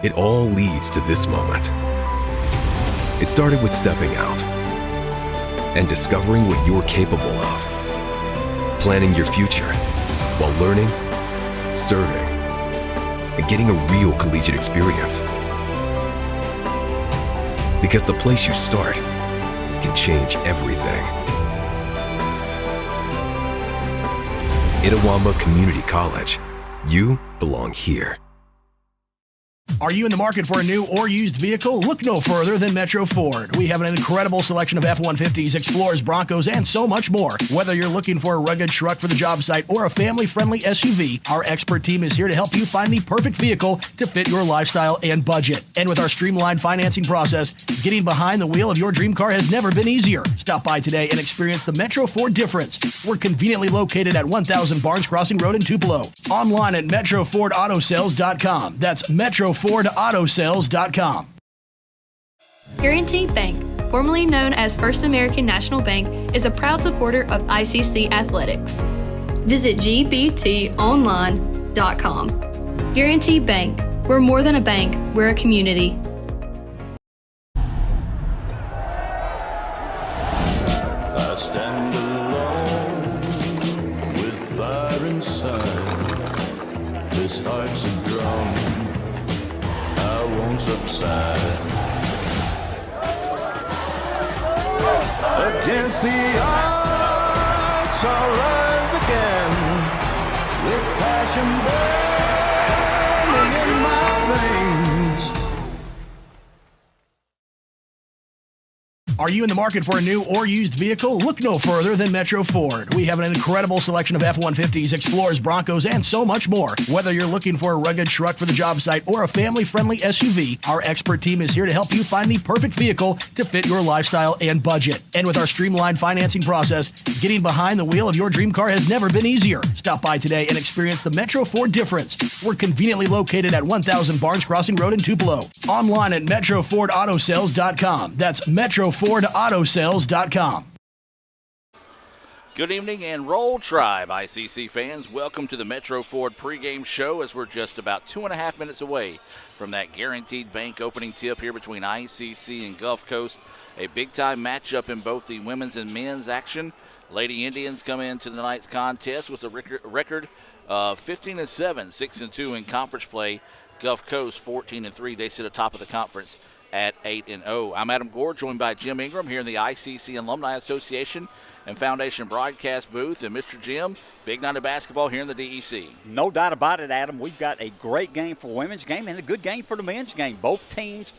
It all leads to this moment. It started with stepping out and discovering what you're capable of. Planning your future while learning, serving, and getting a real collegiate experience. Because the place you start can change everything. Itawamba Community College. You belong here. Are you in the market for a new or used vehicle? Look no further than Metro Ford. We have an incredible selection of F-150s, Explorers, Broncos, and so much more. Whether you're looking for a rugged truck for the job site or a family-friendly SUV, our expert team is here to help you find the perfect vehicle to fit your lifestyle and budget. And with our streamlined financing process, getting behind the wheel of your dream car has never been easier. Stop by today and experience the Metro Ford difference. We're conveniently located at 1000 Barnes Crossing Road in Tupelo. Online at MetroFordAutoSales.com. That's MetroFordAutoSales.com. Guaranty Bank, formerly known as First American National Bank, is a proud supporter of ICC Athletics. Visit gbtonline.com. Guaranty Bank, we're more than a bank, we're a community. I stand alone with fire inside. This heart's a drum, I won't subside. Against the odds, I'll rise again with passion burning in my veins. Are you in the market for a new or used vehicle? Look no further than Metro Ford. We have an incredible selection of F-150s, Explorers, Broncos, and so much more. Whether you're looking for a rugged truck for the job site or a family-friendly SUV, our expert team is here to help you find the perfect vehicle to fit your lifestyle and budget. And with our streamlined financing process, getting behind the wheel of your dream car has never been easier. Stop by today and experience the Metro Ford difference. We're conveniently located at 1000 Barnes Crossing Road in Tupelo. Online at MetroFordAutoSales.com. That's MetroFordAutoSales.com. Good evening and roll Tribe, ICC fans. Welcome to the Metro Ford pregame show as we're just about 2.5 minutes away from that Guaranteed Bank opening tip here between ICC and Gulf Coast. A big-time matchup in both the women's and men's action. Lady Indians come into tonight's contest with a record of 15-7, 6-2 in conference play. Gulf Coast 14-3. They sit atop of the conference at 8-0. I'm Adam Gore, joined by Jim Ingram here in the ICC Alumni Association and Foundation broadcast booth. And Mr. Jim, big night of basketball here in the DEC. No doubt about it, Adam. We've got a great game for women's game and a good game for the men's game. Both teams,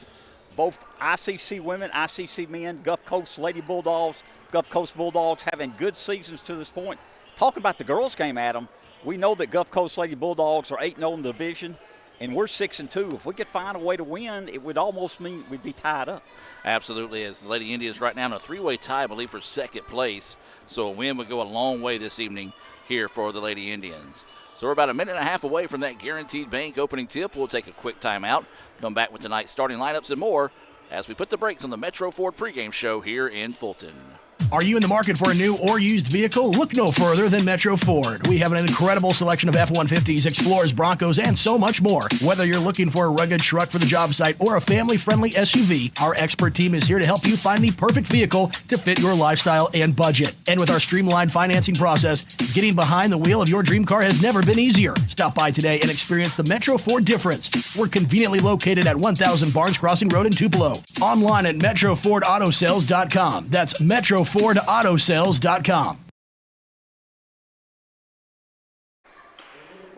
both ICC women, ICC men, Gulf Coast Lady Bulldogs, Gulf Coast Bulldogs having good seasons to this point. Talk about the girls' game, Adam. We know that Gulf Coast Lady Bulldogs are 8-0 in the division, and we're 6-2. If we could find a way to win, it would almost mean we'd be tied up. Absolutely, as the Lady Indians right now in a three-way tie, I believe, for second place. So a win would go a long way this evening here for the Lady Indians. So we're about a minute and a half away from that Guaranteed Bank opening tip. We'll take a quick timeout, come back with tonight's starting lineups and more as we put the brakes on the Metro Ford pregame show here in Fulton. Are you in the market for a new or used vehicle? Look no further than Metro Ford. We have an incredible selection of F-150s, Explorers, Broncos, and so much more. Whether you're looking for a rugged truck for the job site or a family-friendly SUV, our expert team is here to help you find the perfect vehicle to fit your lifestyle and budget. And with our streamlined financing process, getting behind the wheel of your dream car has never been easier. Stop by today and experience the Metro Ford difference. We're conveniently located at 1000 Barnes Crossing Road in Tupelo. Online at MetroFordAutoSales.com. That's MetroFordAutoSales.com.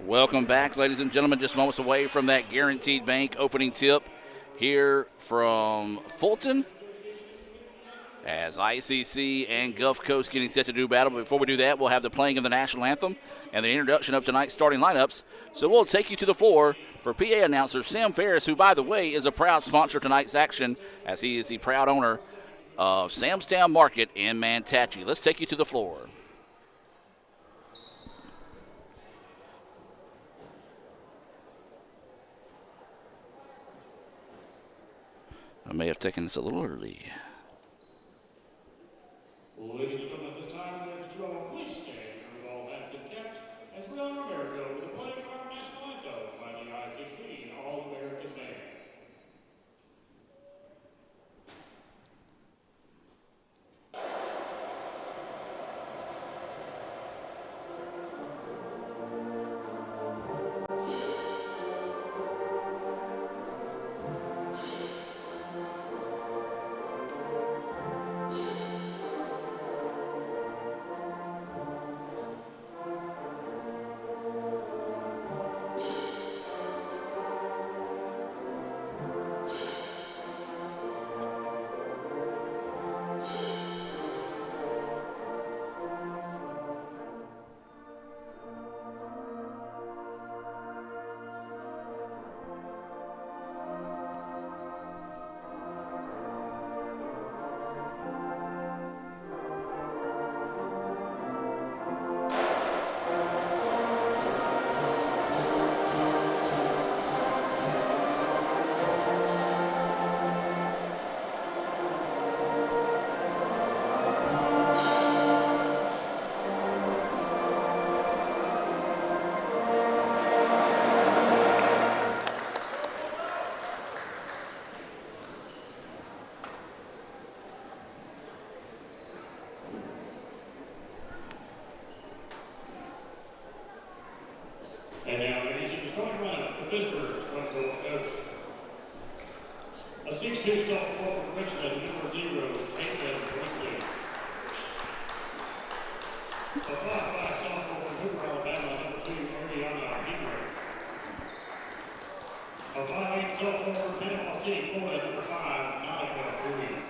Welcome back, ladies and gentlemen. Just moments away from that Guaranteed Bank opening tip here from Fulton as ICC and Gulf Coast getting set to do battle. But before we do that, we'll have the playing of the national anthem and the introduction of tonight's starting lineups. So we'll take you to the floor for PA announcer Sam Ferris, who, by the way, is a proud sponsor of tonight's action as he is the proud owner of Samstown Market in Manatee. Let's take you to the floor. I may have taken this a little early. Ladies and gentlemen, at this time, ladies and gentlemen, please stand with all hats and caps as we honor America with the playing of our national anthem by the ICC All-American Band. And now, ladies, in the starting lineup for Pittsburgh, Westfield coach. A 6'2" sophomore from Richmond, number 0, Caitlin Brinkley. A 5'5" sophomore from Hoover, Alabama, number 2, Ariana Henry. A 5'8" sophomore from Panama City, Florida, number 5, Monica Bowie.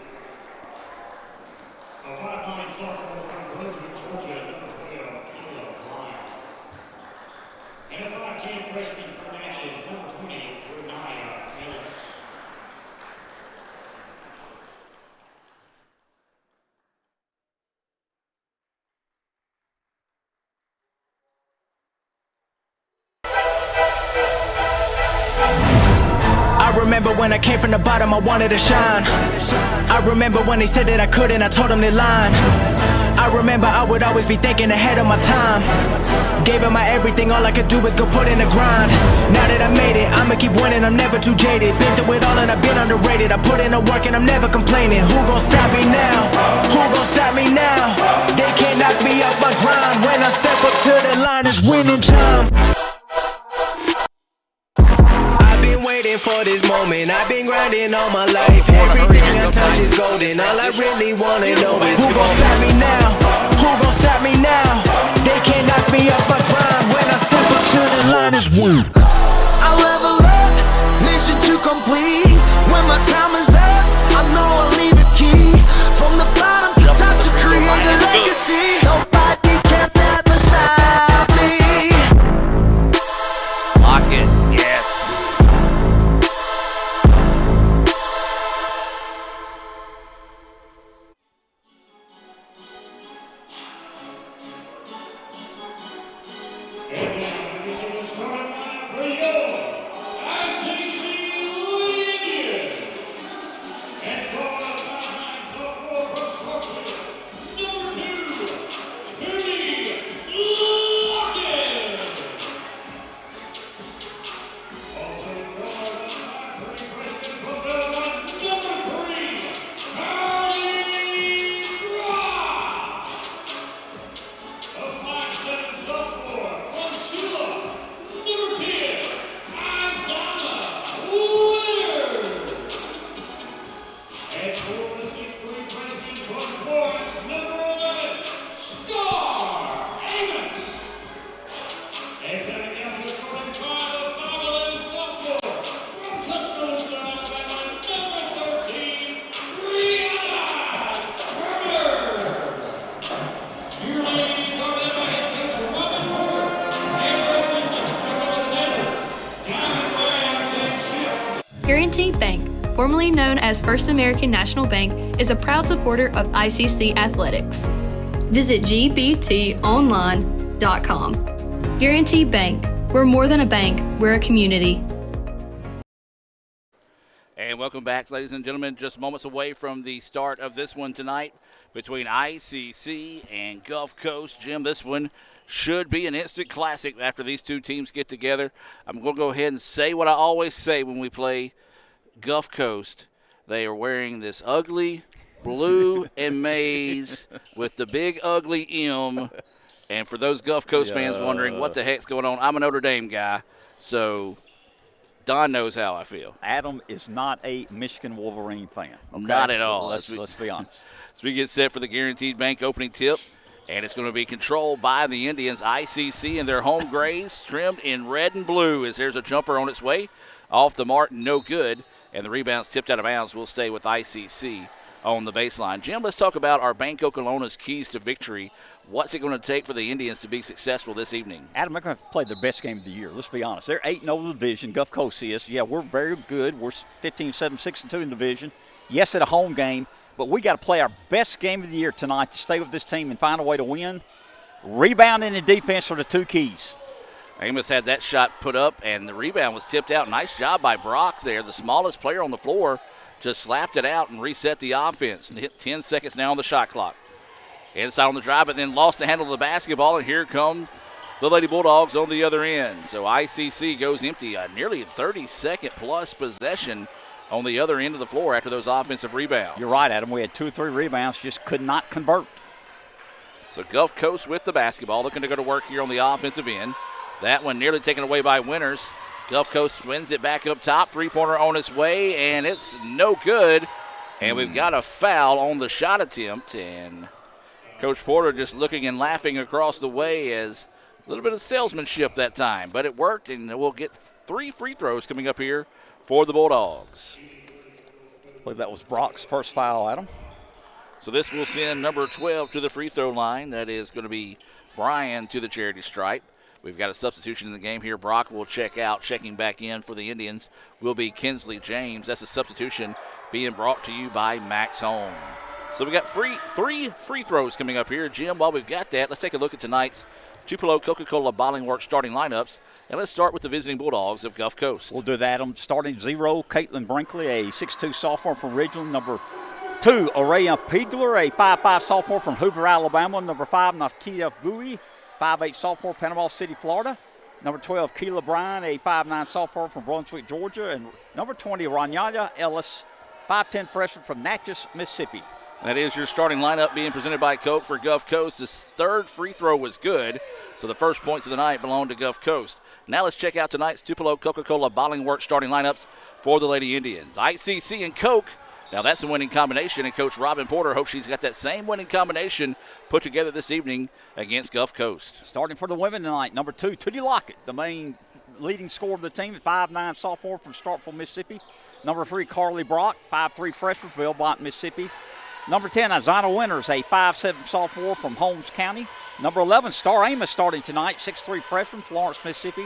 A 5'9" sophomore from Brunswick, Georgia, number 12, Kayla Bryant. And a 5'10" freshman from Natchez, number 20, Renaya Ellis. I remember when I came from the bottom, I wanted to shine. I remember when they said that I couldn't, I told them they lied. I remember I would always be thinking ahead of my time. Gave it my everything, all I could do was go put in the grind. Now that I made it, I'ma keep winning, I'm never too jaded. Been through it all and I've been underrated. I put in the work and I'm never complaining. Who gon' stop me now? Who gon' stop me now? They can't knock me off my grind. When I step up to the line, it's winning time. Waiting for this moment, I've been grinding all my life. Everything I touch is golden. All I really wanna know is who gon' stop me now? Who gon' stop me now? They can't knock me off my grind. When I step up to the line, it's win. I level up, mission to complete. When my time is up, I know I'll leave a key. From the bottom to top to create a legacy. Nobody can ever stop me. Lock it, yes. Guaranteed Bank, formerly known as First American National Bank, is a proud supporter of ICC athletics. Visit gbtonline.com. Guaranteed Bank, we're more than a bank, we're a community. And welcome back, ladies and gentlemen. Just moments away from the start of this one tonight between ICC and Gulf Coast. Jim, this one should be an instant classic after these two teams get together. I'm going to go ahead and say what I always say when we play Gulf Coast. They are wearing this ugly blue and maize with the big ugly M. And for those Gulf Coast fans wondering what the heck's going on, I'm a Notre Dame guy, so Don knows how I feel. Adam is not a Michigan Wolverine fan. Okay? Not at all. Let's be honest. So we get set for the Guaranteed Bank opening tip, and it's going to be controlled by the Indians. ICC in their home grays, trimmed in red and blue, as there's a jumper on its way. Off the mark, no good, and the rebound's tipped out of bounds. Will stay with ICC on the baseline. Jim, let's talk about our Bank Oklahoma's keys to victory. What's it going to take for the Indians to be successful this evening? Adam, they're going to play their best game of the year. Let's be honest. They're 8-0 in the division. Gulf Coast is. Yeah, we're very good. We're 15-7-6-2 in the division. Yes, at a home game, but we got to play our best game of the year tonight to stay with this team and find a way to win. Rebounding and defense are the two keys. Amos had that shot put up, and the rebound was tipped out. Nice job by Brock there, the smallest player on the floor. Just slapped it out and reset the offense. And hit 10 seconds now on the shot clock. Inside on the drive, but then lost the handle of the basketball, and here come the Lady Bulldogs on the other end. So ICC goes empty, nearly a 30-second plus possession on the other end of the floor after those offensive rebounds. You're right, Adam. We had 2 or 3 rebounds, just could not convert. So Gulf Coast with the basketball, looking to go to work here on the offensive end. That one nearly taken away by Winters. Gulf Coast spins it back up top. Three-pointer on its way, and it's no good. And we've got a foul on the shot attempt. And Coach Porter just looking and laughing across the way as a little bit of salesmanship that time. But it worked, and we'll get 3 free throws coming up here for the Bulldogs. I believe that was Brock's first foul, Adam. So this will send number 12 to the free throw line. That is going to be Brian to the charity stripe. We've got a substitution in the game here. Brock will check out. Checking back in for the Indians will be Kinsley James. That's a substitution being brought to you by Max Home. So we got 3 free throws coming up here. Jim, while we've got that, let's take a look at tonight's Tupelo Coca-Cola Bottling Works starting lineups. And let's start with the visiting Bulldogs of Gulf Coast. We'll do that. Starting 0, Caitlin Brinkley, a 6'2 sophomore from Ridgeland. Number 2, Araya Piegler, a 5'5 sophomore from Hoover, Alabama. Number 5, Nakia Bowie, 5'8 sophomore, Panama City, Florida. Number 12, Keela Bryan, a 5'9 sophomore from Brunswick, Georgia. And number 20, Ranyaya Ellis, 5'10 freshman from Natchez, Mississippi. That is your starting lineup being presented by Coke for Gulf Coast. His third free throw was good, so the first points of the night belong to Gulf Coast. Now let's check out tonight's Tupelo Coca-Cola Bottling Works starting lineups for the Lady Indians. ICC and Coke. Now that's a winning combination, and Coach Robin Porter hopes she's got that same winning combination put together this evening against Gulf Coast. Starting for the women tonight, number 2, Tootie Lockett, the main leading scorer of the team, 5'9 sophomore from Starkville, Mississippi. Number 3, Carly Brock, 5'3 freshman from Belmont, Mississippi. Number 10, Azana Winters, a 5'7 sophomore from Holmes County. Number 11, Star Amos starting tonight, 6'3 freshman, Florence, Mississippi.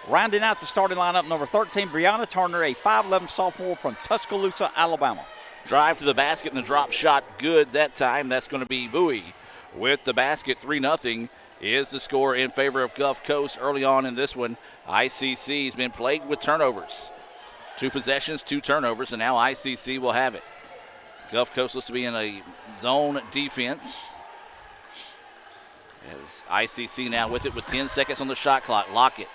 Rounding out the starting lineup, number 13, Brianna Turner, a 5'11 sophomore from Tuscaloosa, Alabama. Drive to the basket and the drop shot good that time. That's going to be Bowie with the basket. 3-0 is the score in favor of Gulf Coast early on in this one. ICC has been plagued with turnovers. 2 possessions, 2 turnovers, and now ICC will have it. Gulf Coast looks to be in a zone defense. As ICC now with it with 10 seconds on the shot clock. Lockett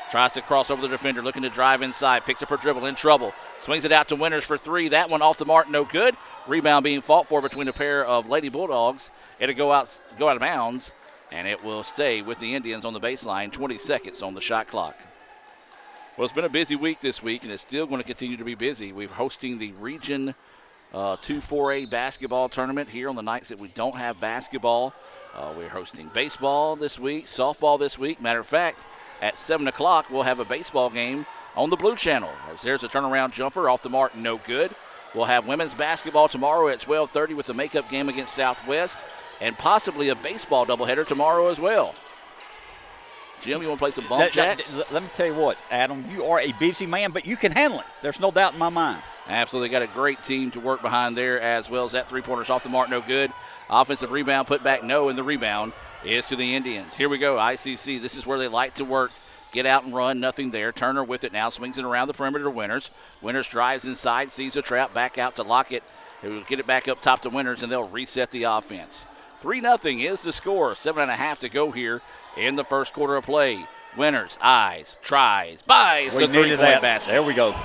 tries to cross over the defender, looking to drive inside. Picks up her dribble, in trouble. Swings it out to Winters for 3. That one off the mark, no good. Rebound being fought for between a pair of Lady Bulldogs. It'll go out of bounds, and it will stay with the Indians on the baseline. 20 seconds on the shot clock. Well, it's been a busy week this week, and it's still going to continue to be busy. We're hosting the Region 2-4A basketball tournament here on the nights that we don't have basketball. We're hosting baseball this week, softball this week. Matter of fact, at 7 o'clock, we'll have a baseball game on the Blue Channel. As there's a turnaround jumper off the mark, no good. We'll have women's basketball tomorrow at 12:30 with a makeup game against Southwest, and possibly a baseball doubleheader tomorrow as well. Jim, you want to play some bump jacks? Let me tell you what, Adam, you are a busy man, but you can handle it. There's no doubt in my mind. Absolutely. Got a great team to work behind there, as well as that three-pointer's off the mark, no good. Offensive rebound put back, no, and the rebound is to the Indians. Here we go, ICC. This is where they like to work. Get out and run, nothing there. Turner with it now, swings it around the perimeter to Winters. Winters drives inside, sees a trap, back out to Lockett. He'll get it back up top to Winters, and they'll reset the offense. 3-0 is the score. 7.5 to go here in the first quarter of play. Winters, eyes, tries, buys the three-point basket. There we go.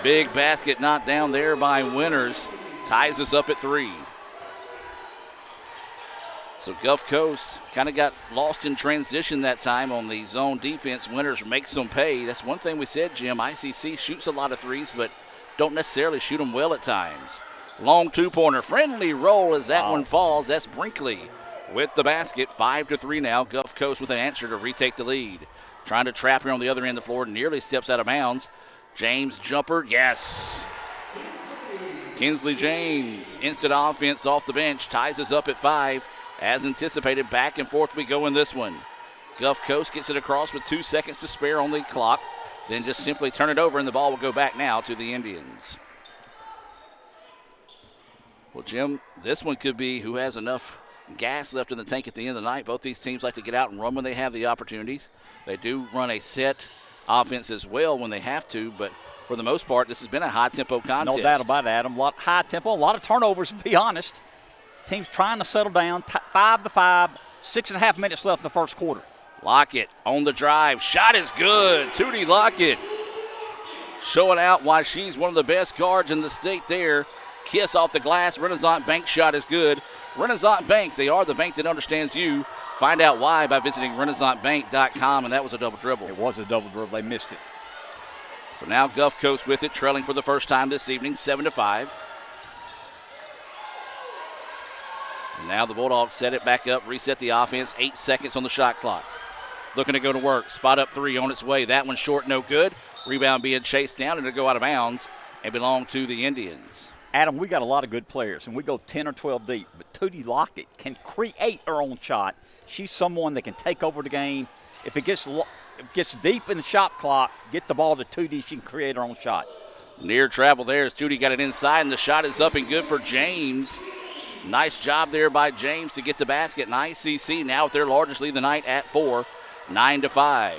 Big basket knocked down there by Winters. Ties us up at 3. So Gulf Coast kind of got lost in transition that time on the zone defense. Winters makes them pay. That's one thing we said, Jim. ICC shoots a lot of threes, but don't necessarily shoot them well at times. Long two-pointer, friendly roll as that one falls. That's Brinkley with the basket. 5-3 now. Gulf Coast with an answer to retake the lead. Trying to trap her on the other end of the floor. Nearly steps out of bounds. James jumper, yes. Kinsley James, instant offense off the bench, ties us up at 5. As anticipated, back and forth we go in this one. Gulf Coast gets it across with 2 seconds to spare on the clock. Then just simply turn it over, and the ball will go back now to the Indians. Well, Jim, this one could be who has enough gas left in the tank at the end of the night. Both these teams like to get out and run when they have the opportunities. They do run a set offense as well when they have to, but for the most part, this has been a high-tempo contest. No doubt about it, Adam. A lot high tempo, a lot of turnovers, to be honest. Teams trying to settle down, 5-5, 6.5 minutes left in the first quarter. Lockett on the drive. Shot is good. Tootie Lockett showing out why she's one of the best guards in the state there kiss off the glass. Renaissance Bank shot is good. Renaissance Bank, they are the bank that understands you. Find out why by visiting RenaissanceBank.com, and that was a double dribble. It was a double dribble. They missed it. So now Gulf Coast with it, trailing for the first time this evening, 7-5. And now the Bulldogs set it back up, reset the offense, 8 seconds on the shot clock. Looking to go to work. Spot up three on its way. That one short, no good. Rebound being chased down, and it'll go out of bounds and belong to the Indians. Adam, we got a lot of good players, and we go 10 or 12 deep. But Tootie Lockett can create her own shot. She's someone that can take over the game. If it gets deep in the shot clock, get the ball to Tootie, she can create her own shot. Near travel there as Tootie got it inside, and the shot is up and good for James. Nice job there by James to get the basket. And ICC now with their largest lead of the night at 4, 9-5.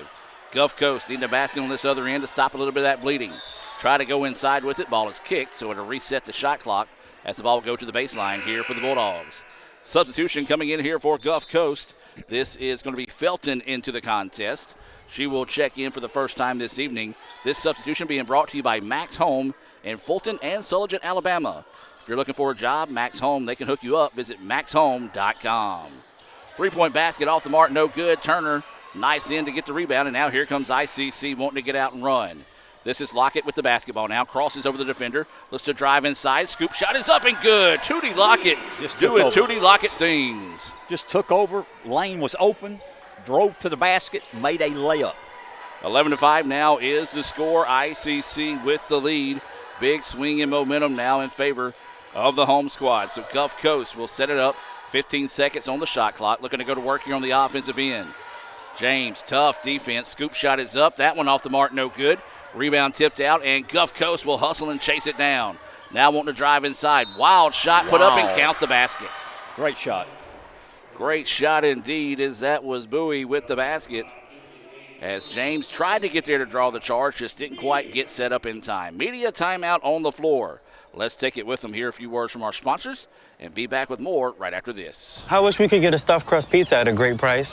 Gulf Coast needing a basket on this other end to stop a little bit of that bleeding. Try to go inside with it. Ball is kicked, so it'll reset the shot clock as the ball will go to the baseline here for the Bulldogs. Substitution coming in here for Gulf Coast. This is going to be Felton into the contest. She will check in for the first time this evening. This substitution being brought to you by Max Home in Fulton and Sulligent, Alabama. If you're looking for a job, Max Home, they can hook you up. Visit maxhome.com. Three-point basket off the mark, no good. Turner, nice in to get the rebound, and now here comes ICC wanting to get out and run. This is Lockett with the basketball now. Crosses over the defender. Looks to drive inside. Scoop shot is up and good. Tootie Lockett just doing Tootie Lockett things. Just took over. Lane was open. Drove to the basket. Made a layup. 11-5 now is the score. ICC with the lead. Big swing in momentum now in favor of the home squad. So Gulf Coast will set it up. 15 seconds on the shot clock. Looking to go to work here on the offensive end. James, tough defense. Scoop shot is up. That one off the mark, no good. Rebound tipped out, and Gulf Coast will hustle and chase it down. Now wanting to drive inside. Wild shot put up and count the basket. Great shot. Great shot indeed, as that was Bowie with the basket. As James tried to get there to draw the charge, just didn't quite get set up in time. Media timeout on the floor. Let's take it with them here. A few words from our sponsors and be back with more right after this. I wish we could get a stuffed crust pizza at a great price.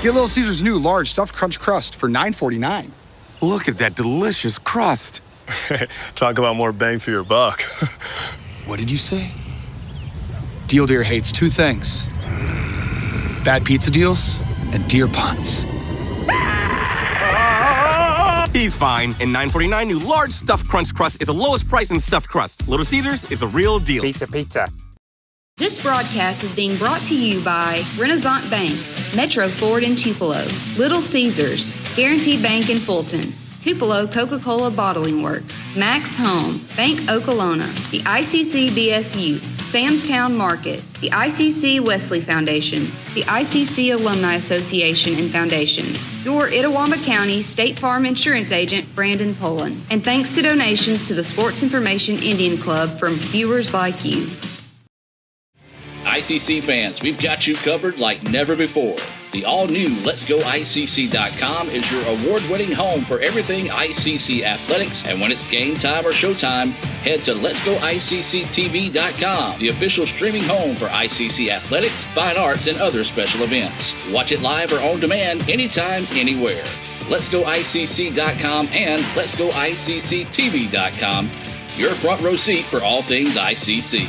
Get Little Caesar's new large stuffed crunch crust for $9.49. Look at that delicious crust. Talk about more bang for your buck. What did you say? Deal Deer hates two things: bad pizza deals and deer puns. He's fine. And $9.49 new large stuffed crunch crust is the lowest price in stuffed crust. Little Caesars is the real deal. Pizza. This broadcast is being brought to you by Renaissance Bank, Metro Ford in Tupelo, Little Caesars, Guaranteed Bank in Fulton, Tupelo Coca-Cola Bottling Works, Max Home, Bank Okolona, the ICC BSU, Sam's Town Market, the ICC Wesley Foundation, the ICC Alumni Association and Foundation, your Itawamba County State Farm Insurance Agent, Brandon Poland, and thanks to donations to the Sports Information Indian Club from viewers like you. ICC fans, we've got you covered like never before. The all-new Let'sGoICC.com is your award-winning home for everything ICC athletics, and when it's game time or showtime, head to Let'sGoICCTV.com, the official streaming home for ICC athletics, fine arts, and other special events. Watch it live or on demand anytime, anywhere. Let'sGoICC.com and Let'sGoICCTV.com, your front row seat for all things ICC.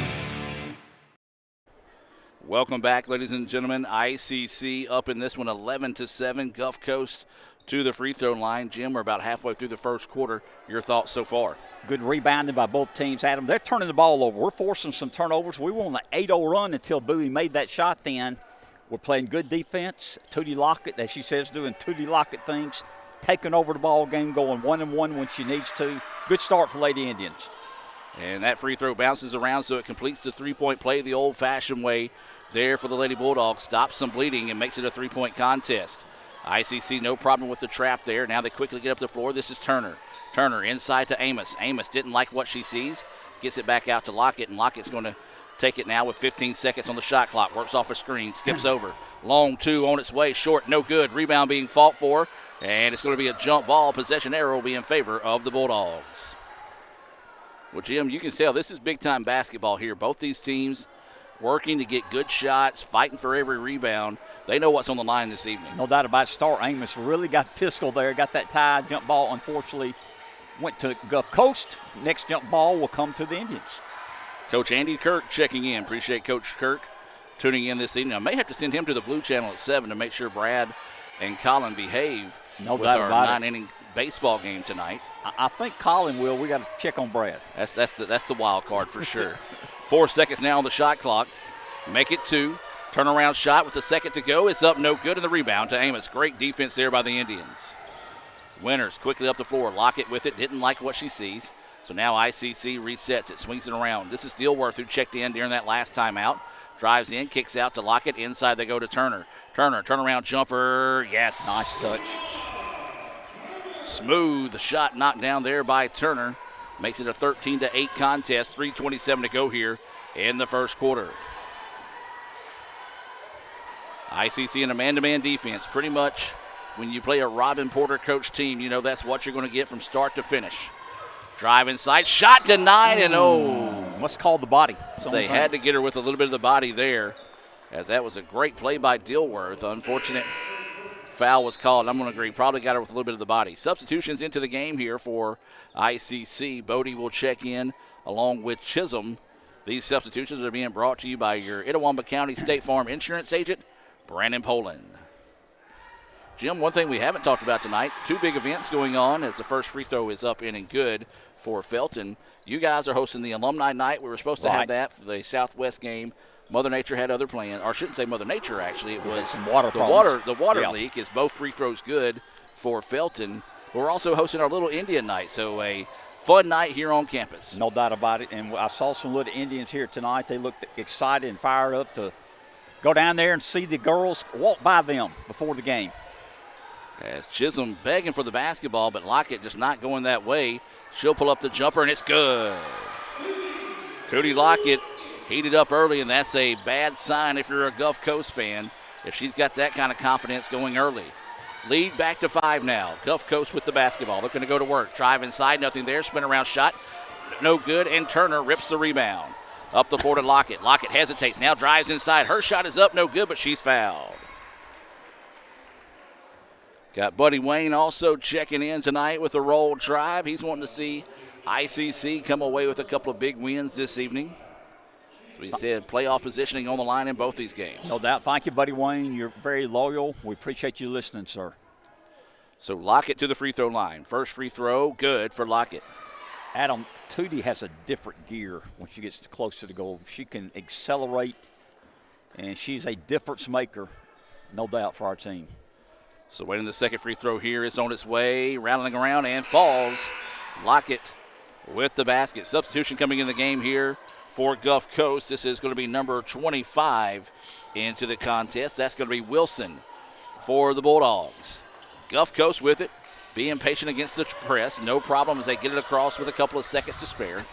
Welcome back, ladies and gentlemen. ICC up in this one 11-7. Gulf Coast to the free throw line. Jim, we're about halfway through the first quarter. Your thoughts so far? Good rebounding by both teams, Adam. They're turning the ball over. We're forcing some turnovers. We were on an 8-0 run until Bowie made that shot then. We're playing good defense. Tootie Lockett, as she says, doing Tootie Lockett things, taking over the ball game, going 1-1 when she needs to. Good start for Lady Indians. And that free throw bounces around, so it completes the three-point play the old-fashioned way there for the Lady Bulldogs. Stops some bleeding and makes it a three-point contest. ICC no problem with the trap there. Now they quickly get up the floor. This is Turner. Turner inside to Amos. Amos didn't like what she sees. Gets it back out to Lockett, and Lockett's going to take it now with 15 seconds on the shot clock. Works off a screen, skips over. Long two on its way, short, no good. Rebound being fought for, and it's going to be a jump ball. Possession arrow will be in favor of the Bulldogs. Well, Jim, you can tell this is big-time basketball here. Both these teams working to get good shots, fighting for every rebound. They know what's on the line this evening. No doubt about it. Star Amos really got physical there, got that tie jump ball. Unfortunately, went to Gulf Coast. Next jump ball will come to the Indians. Coach Andy Kirk checking in. Appreciate Coach Kirk tuning in this evening. I may have to send him to the Blue Channel at 7 to make sure Brad and Colin behave with our 9-inning baseball game tonight. I think Colin will. We got to check on Brad. That's the wild card for sure. 4 seconds now on the shot clock. Make it 2. Turnaround shot with a second to go. It's up, no good, and the rebound to Amos. Great defense there by the Indians. Winters quickly up the floor. Lockett with it. Didn't like what she sees. So now ICC resets it, swings it around. This is Dilworth, who checked in during that last timeout. Drives in, kicks out to Lockett. Inside they go to Turner. Turner, turnaround jumper. Yes. Nice touch. Smooth shot knocked down there by Turner. Makes it a 13-8 contest. 3:27 to go here in the first quarter. ICC in a man-to-man defense. Pretty much when you play a Robin Porter coach team, you know that's what you're going to get from start to finish. Drive inside, shot denied, and must call the body. They had to get her with a little bit of the body there, as that was a great play by Dilworth. Unfortunate foul was called. I'm going to agree. Probably got her with a little bit of the body. Substitutions into the game here for ICC. Bodie will check in along with Chisholm. These substitutions are being brought to you by your Itawamba County State Farm insurance agent, Brandon Poland. Jim, one thing we haven't talked about tonight, 2 big events going on as the first free throw is up in and good for Felton. You guys are hosting the alumni night. We were supposed to have that for the Southwest game. Mother Nature had other plans, or I shouldn't say Mother Nature, actually. It was the water leak is both free throws good for Felton. But we're also hosting our Little Indian night, so a fun night here on campus. No doubt about it. And I saw some Little Indians here tonight. They looked excited and fired up to go down there and see the girls walk by them before the game. As Chisholm begging for the basketball, but Lockett just not going that way. She'll pull up the jumper, and it's good. Trudy Lockett heated up early, and that's a bad sign if you're a Gulf Coast fan, if she's got that kind of confidence going early. Lead back to 5 now. Gulf Coast with the basketball. Looking to go to work. Drive inside, nothing there. Spin around shot, no good, and Turner rips the rebound. Up the floor to Lockett. Lockett hesitates, now drives inside. Her shot is up, no good, but she's fouled. Got Buddy Wayne also checking in tonight with the Roll Tribe. He's wanting to see ICC come away with a couple of big wins this evening. As we said, playoff positioning on the line in both these games. No doubt. Thank you, Buddy Wayne. You're very loyal. We appreciate you listening, sir. So Lockett to the free throw line. First free throw, good for Lockett. Adam, Tootie has a different gear when she gets close to the goal. She can accelerate, and she's a difference maker, no doubt, for our team. So waiting the second free throw here. It's on its way, rattling around and falls. Lockett with the basket. Substitution coming in the game here for Gulf Coast. This is going to be number 25 into the contest. That's going to be Wilson for the Bulldogs. Gulf Coast with it, being patient against the press. No problem as they get it across with a couple of seconds to spare.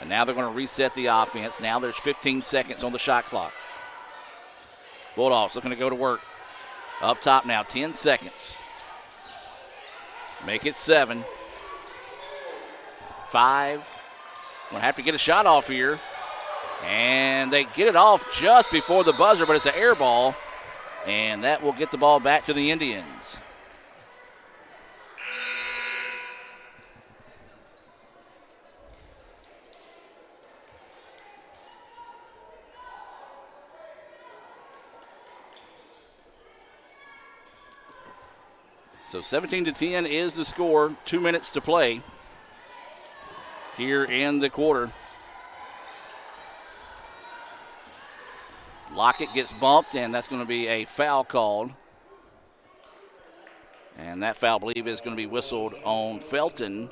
And now they're going to reset the offense. Now there's 15 seconds on the shot clock. Bulldogs looking to go to work. Up top now, 10 seconds. Make it 7. 5. Going to have to get a shot off here. And they get it off just before the buzzer, but it's an air ball. And that will get the ball back to the Indians. So 17-10 is the score. 2 minutes to play here in the quarter. Lockett gets bumped, and that's going to be a foul called. And that foul, I believe, is going to be whistled on Felton.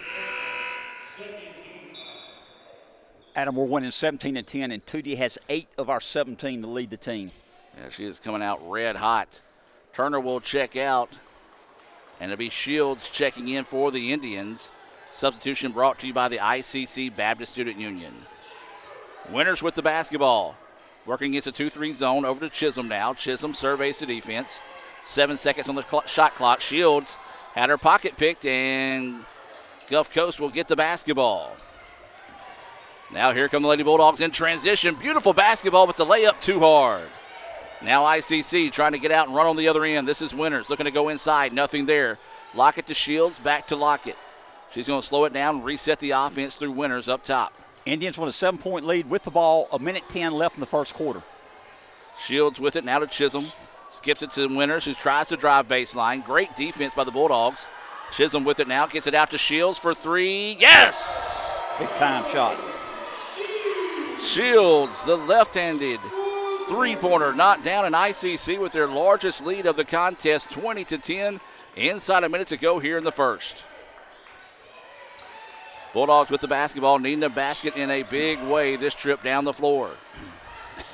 Adam, we're winning 17-10, and Tootie has 8 of our 17 to lead the team. Yeah, she is coming out red hot. Turner will check out. And it'll be Shields checking in for the Indians. Substitution brought to you by the ICC Baptist Student Union. Winters with the basketball. Working against a 2-3 zone. Over to Chisholm now. Chisholm surveys the defense. 7 seconds on the shot clock. Shields had her pocket picked, and Gulf Coast will get the basketball. Now here come the Lady Bulldogs in transition. Beautiful basketball, but the layup too hard. Now ICC trying to get out and run on the other end. This is Winters looking to go inside. Nothing there. Lockett to Shields, back to Lockett. She's going to slow it down, reset the offense through Winters up top. Indians with a 7-point lead with the ball, 1:10 left in the first quarter. Shields with it now to Chisholm. Skips it to Winters, who tries to drive baseline. Great defense by the Bulldogs. Chisholm with it now, gets it out to Shields for three. Yes! Big time shot. Shields, the left-handed three-pointer, knocked down in ICC with their largest lead of the contest, 20-10. Inside a minute to go here in the first. Bulldogs with the basketball, needing a basket in a big way this trip down the floor.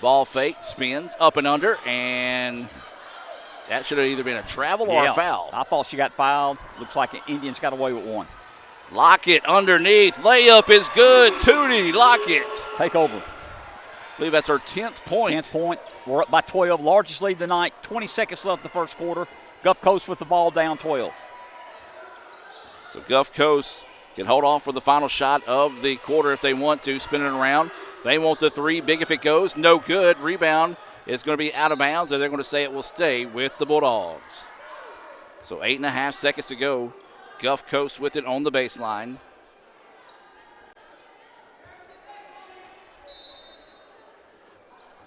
Ball fake, spins, up and under, and that should have either been a travel or a foul. I thought she got fouled. Looks like the Indians got away with one. Lockett underneath. Layup is good. Tootie Lockett. Take over. I believe that's her 10th point. 10th point. We're up by 12. Largest lead of the night. 20 seconds left in the first quarter. Gulf Coast with the ball down 12. So Gulf Coast can hold on for the final shot of the quarter if they want to. Spin it around. They want the three. Big if it goes. No good. Rebound is going to be out of bounds, and they're going to say it will stay with the Bulldogs. So 8.5 seconds to go. Gulf Coast with it on the baseline.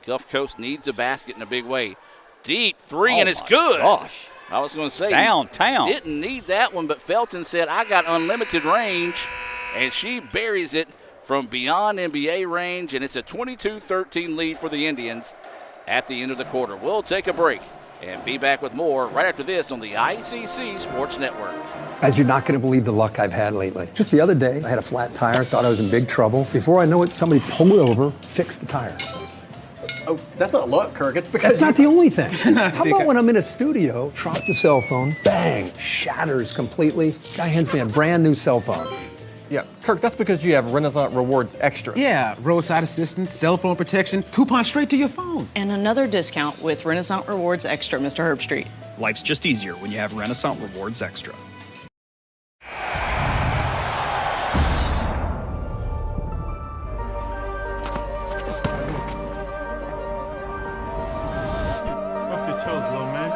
Gulf Coast needs a basket in a big way. Deep three, and it's good. Gosh. I was going to say, downtown. Didn't need that one, but Felton said, I got unlimited range, and she buries it from beyond NBA range, and it's a 22-13 lead for the Indians at the end of the quarter. We'll take a break and be back with more right after this on the ICC Sports Network. As you're not going to believe the luck I've had lately. Just the other day, I had a flat tire, thought I was in big trouble. Before I know it, somebody pulled me over, fixed the tire. Oh, that's not luck, Kirk. It's because that's not the only thing. How about when I'm in a studio, drop the cell phone, bang, shatters completely. Guy hands me a brand new cell phone. Yeah, Kirk, that's because you have Renaissance Rewards Extra. Yeah, roadside assistance, cell phone protection, coupon straight to your phone. And another discount with Renaissance Rewards Extra, Mr. Herbstreit. Life's just easier when you have Renaissance Rewards Extra. Off your toes, little man.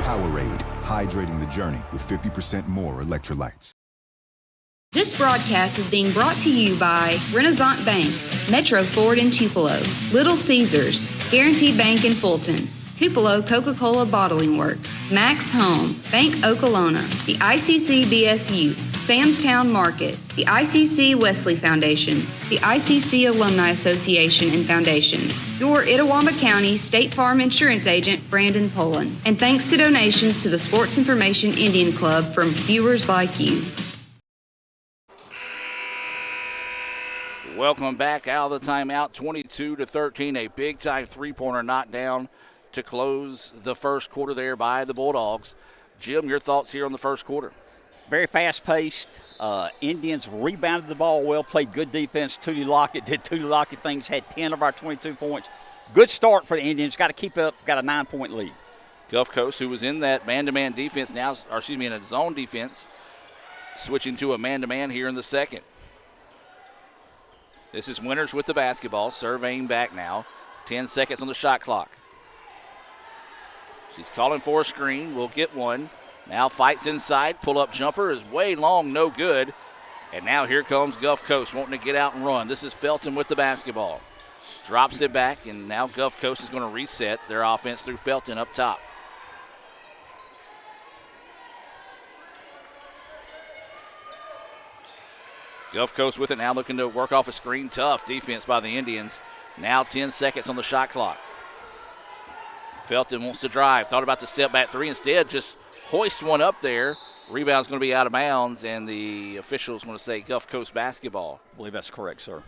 Powerade, hydrating the journey with 50% more electrolytes. This broadcast is being brought to you by Renaissance Bank, Metro Ford in Tupelo, Little Caesars, Guaranteed Bank in Fulton, Tupelo Coca-Cola Bottling Works, Max Home, Bank Okolona, the ICC BSU, Samstown Market, the ICC Wesley Foundation, the ICC Alumni Association and Foundation, your Itawamba County State Farm Insurance Agent, Brandon Poland, and thanks to donations to the Sports Information Indian Club from viewers like you. Welcome back out of the timeout, 22-13, a big-time three-pointer knocked down to close the first quarter there by the Bulldogs. Jim, your thoughts here on the first quarter? Very fast-paced. Indians rebounded the ball well, played good defense. Tootie Lockett did Tootie Lockett things, had 10 of our 22 points. Good start for the Indians. Got to keep up, got a 9-point lead. Gulf Coast, who was in that man-to-man defense now, in a zone defense, switching to a man-to-man here in the second. This is Winters with the basketball, surveying back now. 10 seconds on the shot clock. She's calling for a screen, will get one. Now fights inside, pull-up jumper is way long, no good. And now here comes Gulf Coast wanting to get out and run. This is Felton with the basketball. Drops it back, and now Gulf Coast is going to reset their offense through Felton up top. Gulf Coast with it now, looking to work off a screen. Tough defense by the Indians. Now 10 seconds on the shot clock. Felton wants to drive. Thought about the step back three. Instead, just hoist one up there. Rebound's going to be out of bounds, and the officials want to say Gulf Coast basketball. I believe that's correct, sir.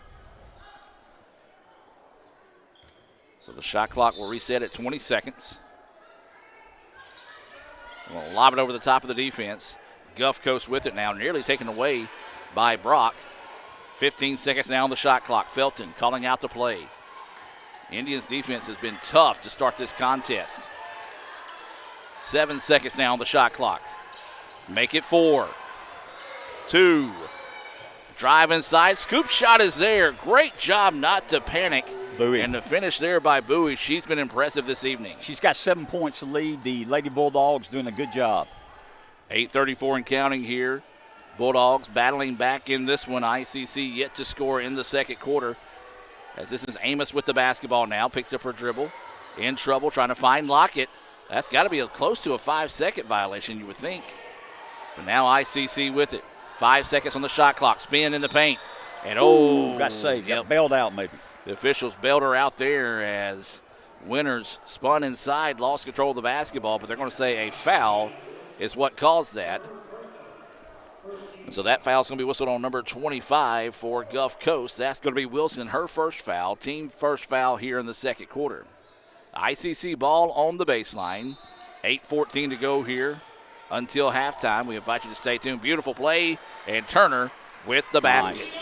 So the shot clock will reset at 20 seconds. We'll lob it over the top of the defense. Gulf Coast with it now, nearly taken away by Brock. 15 seconds now on the shot clock. Felton calling out the play. Indians defense has been tough to start this contest. 7 seconds now on the shot clock. make it 4. 2. Drive inside. Scoop shot is there. Great job not to panic. Bowie. And the finish there by Bowie. She's been impressive this evening. She's got 7 points to lead. The Lady Bulldogs doing a good job. 8:34 and counting here. Bulldogs battling back in this one. ICC yet to score in the second quarter. As this is Amos with the basketball now. Picks up her dribble. In trouble trying to find Lockett. That's got to be close to a 5-second violation, you would think. But now ICC with it. 5 seconds on the shot clock. Spin in the paint. And got saved. Got bailed out maybe. The officials bailed her out there as Winters spun inside, lost control of the basketball, but they're going to say a foul is what caused that. And so that foul's going to be whistled on number 25 for Gulf Coast. That's going to be Wilson, her first foul, team first foul here in the second quarter. ICC ball on the baseline. 8:14 to go here until halftime. We invite you to stay tuned. Beautiful play, and Turner with the basket. Nice.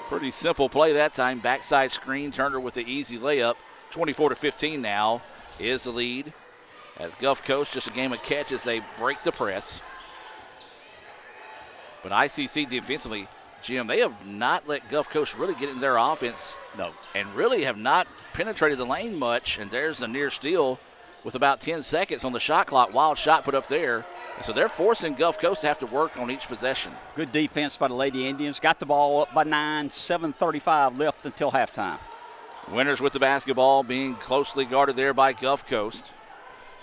Pretty simple play that time. Backside screen. Turner with the easy layup. 24-15 now is the lead. As Gulf Coast, just a game of catch as they break the press. But ICC defensively, Jim, they have not let Gulf Coast really get in their offense. No. And really have not penetrated the lane much. And there's a near steal with about 10 seconds on the shot clock. Wild shot put up there. And so they're forcing Gulf Coast to have to work on each possession. Good defense by the Lady Indians. Got the ball up by 9, 7:35 left until halftime. Winters with the basketball, being closely guarded there by Gulf Coast.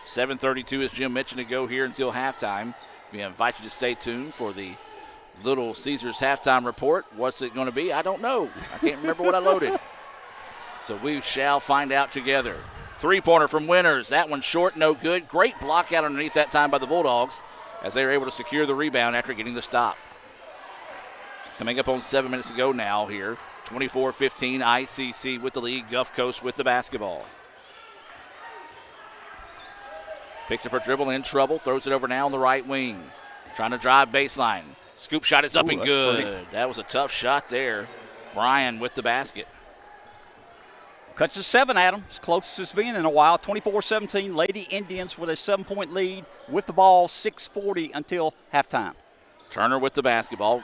7:32, as Jim mentioned, to go here until halftime. We invite you to stay tuned for the Little Caesars halftime report. What's it going to be? I don't know. I can't remember what I loaded. So we shall find out together. Three-pointer from Winters. That one short, no good. Great block out underneath that time by the Bulldogs as they were able to secure the rebound after getting the stop. Coming up on 7 minutes to go now here. 24-15, ICC with the lead. Gulf Coast with the basketball. Picks up her dribble, in trouble. Throws it over now on the right wing. Trying to drive baseline. Scoop shot is up and good. Pretty. That was a tough shot there. Bryan with the basket. Cuts to 7, Adam. As close as it's been in a while. 24-17, Lady Indians with a 7-point lead with the ball. 6:40 until halftime. Turner with the basketball.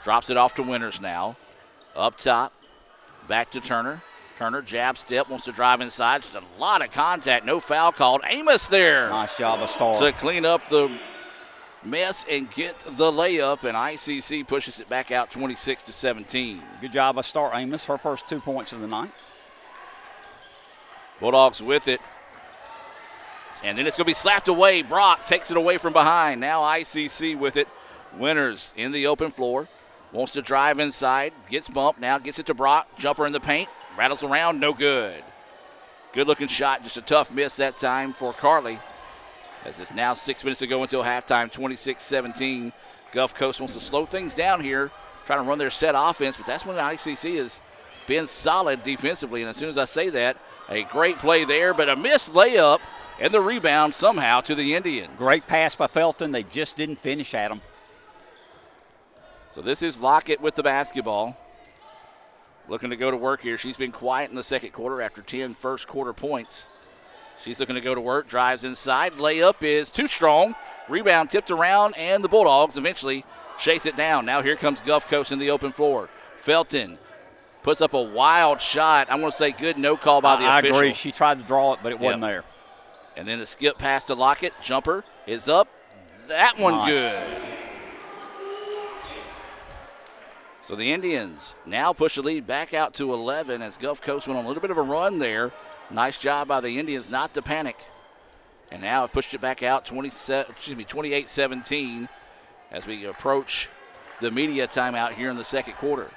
Drops it off to Winters now. Up top. Back to Turner. Turner, jab step, wants to drive inside. Just a lot of contact. No foul called. Amos there. Nice job of Star. To clean up the mess and get the layup, and ICC pushes it back out 26-17. Good job by Star Amos. Her first 2 points of the night. Bulldogs with it. And then it's going to be slapped away. Brock takes it away from behind. Now ICC with it. Winters in the open floor. Wants to drive inside. Gets bumped. Now gets it to Brock. Jumper in the paint. Rattles around. No good. Good-looking shot. Just a tough miss that time for Carly. As it's now 6 minutes to go until halftime. 26-17. Gulf Coast wants to slow things down here. Trying to run their set offense. But that's when the ICC has been solid defensively. And as soon as I say that, a great play there. But a missed layup. And the rebound somehow to the Indians. Great pass by Felton. They just didn't finish at him. So this is Lockett with the basketball. Looking to go to work here. She's been quiet in the second quarter after 10 first quarter points. She's looking to go to work. Drives inside. Layup is too strong. Rebound tipped around, and the Bulldogs eventually chase it down. Now here comes Gulf Coast in the open floor. Felton puts up a wild shot. I'm going to say good no call by the official. I agree. She tried to draw it, but it wasn't there. And then the skip pass to Lockett. Jumper is up. That one nice. Good. So the Indians now push the lead back out to 11 as Gulf Coast went on a little bit of a run there. Nice job by the Indians not to panic. And now have pushed it back out 28-17 as we approach the media timeout here in the second quarter.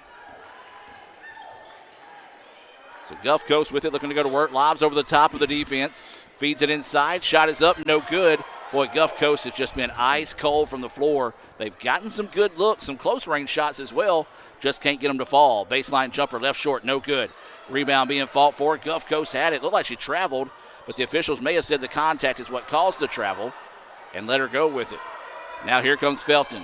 So Gulf Coast with it, looking to go to work. Lobs over the top of the defense. Feeds it inside. Shot is up, no good. Boy, Gulf Coast has just been ice cold from the floor. They've gotten some good looks, some close range shots as well. Just can't get them to fall. Baseline jumper left short, no good. Rebound being fought for. Gulf Coast had it. Looked like she traveled, but the officials may have said the contact is what caused the travel and let her go with it. Now here comes Felton.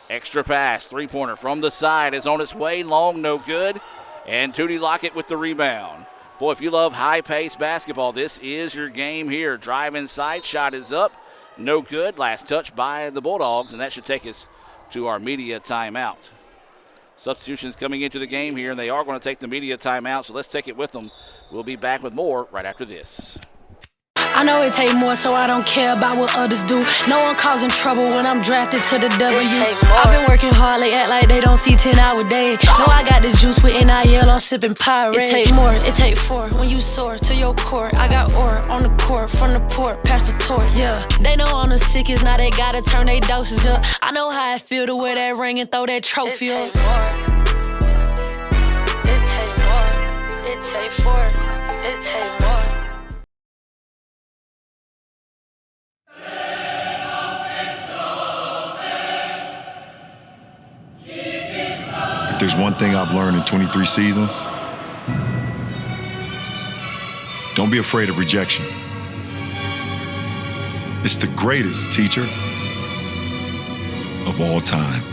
Extra pass, three-pointer from the side is on its way. Long, no good. And Tootie Lockett with the rebound. Boy, if you love high-paced basketball, this is your game here. Drive inside, shot is up. No good. Last touch by the Bulldogs, and that should take us to our media timeout. Substitutions coming into the game here, and they are going to take the media timeout, so let's take it with them. We'll be back with more right after this. I know it take more, so I don't care about what others do. No one causing trouble when I'm drafted to the W. I've been working hard, they act like they don't see 10-hour day. No, I got the juice with NIL, I'm sipping Pirate. It take more, it take four when you soar to your core. I got ore on the court, from the port, past the torch. Yeah, they know I'm the sickest, now they gotta turn their doses up. I know how it feel to wear that ring and throw that trophy up. It take more, it take four, it take more. If there's one thing I've learned in 23 seasons, don't be afraid of rejection. It's the greatest teacher of all time.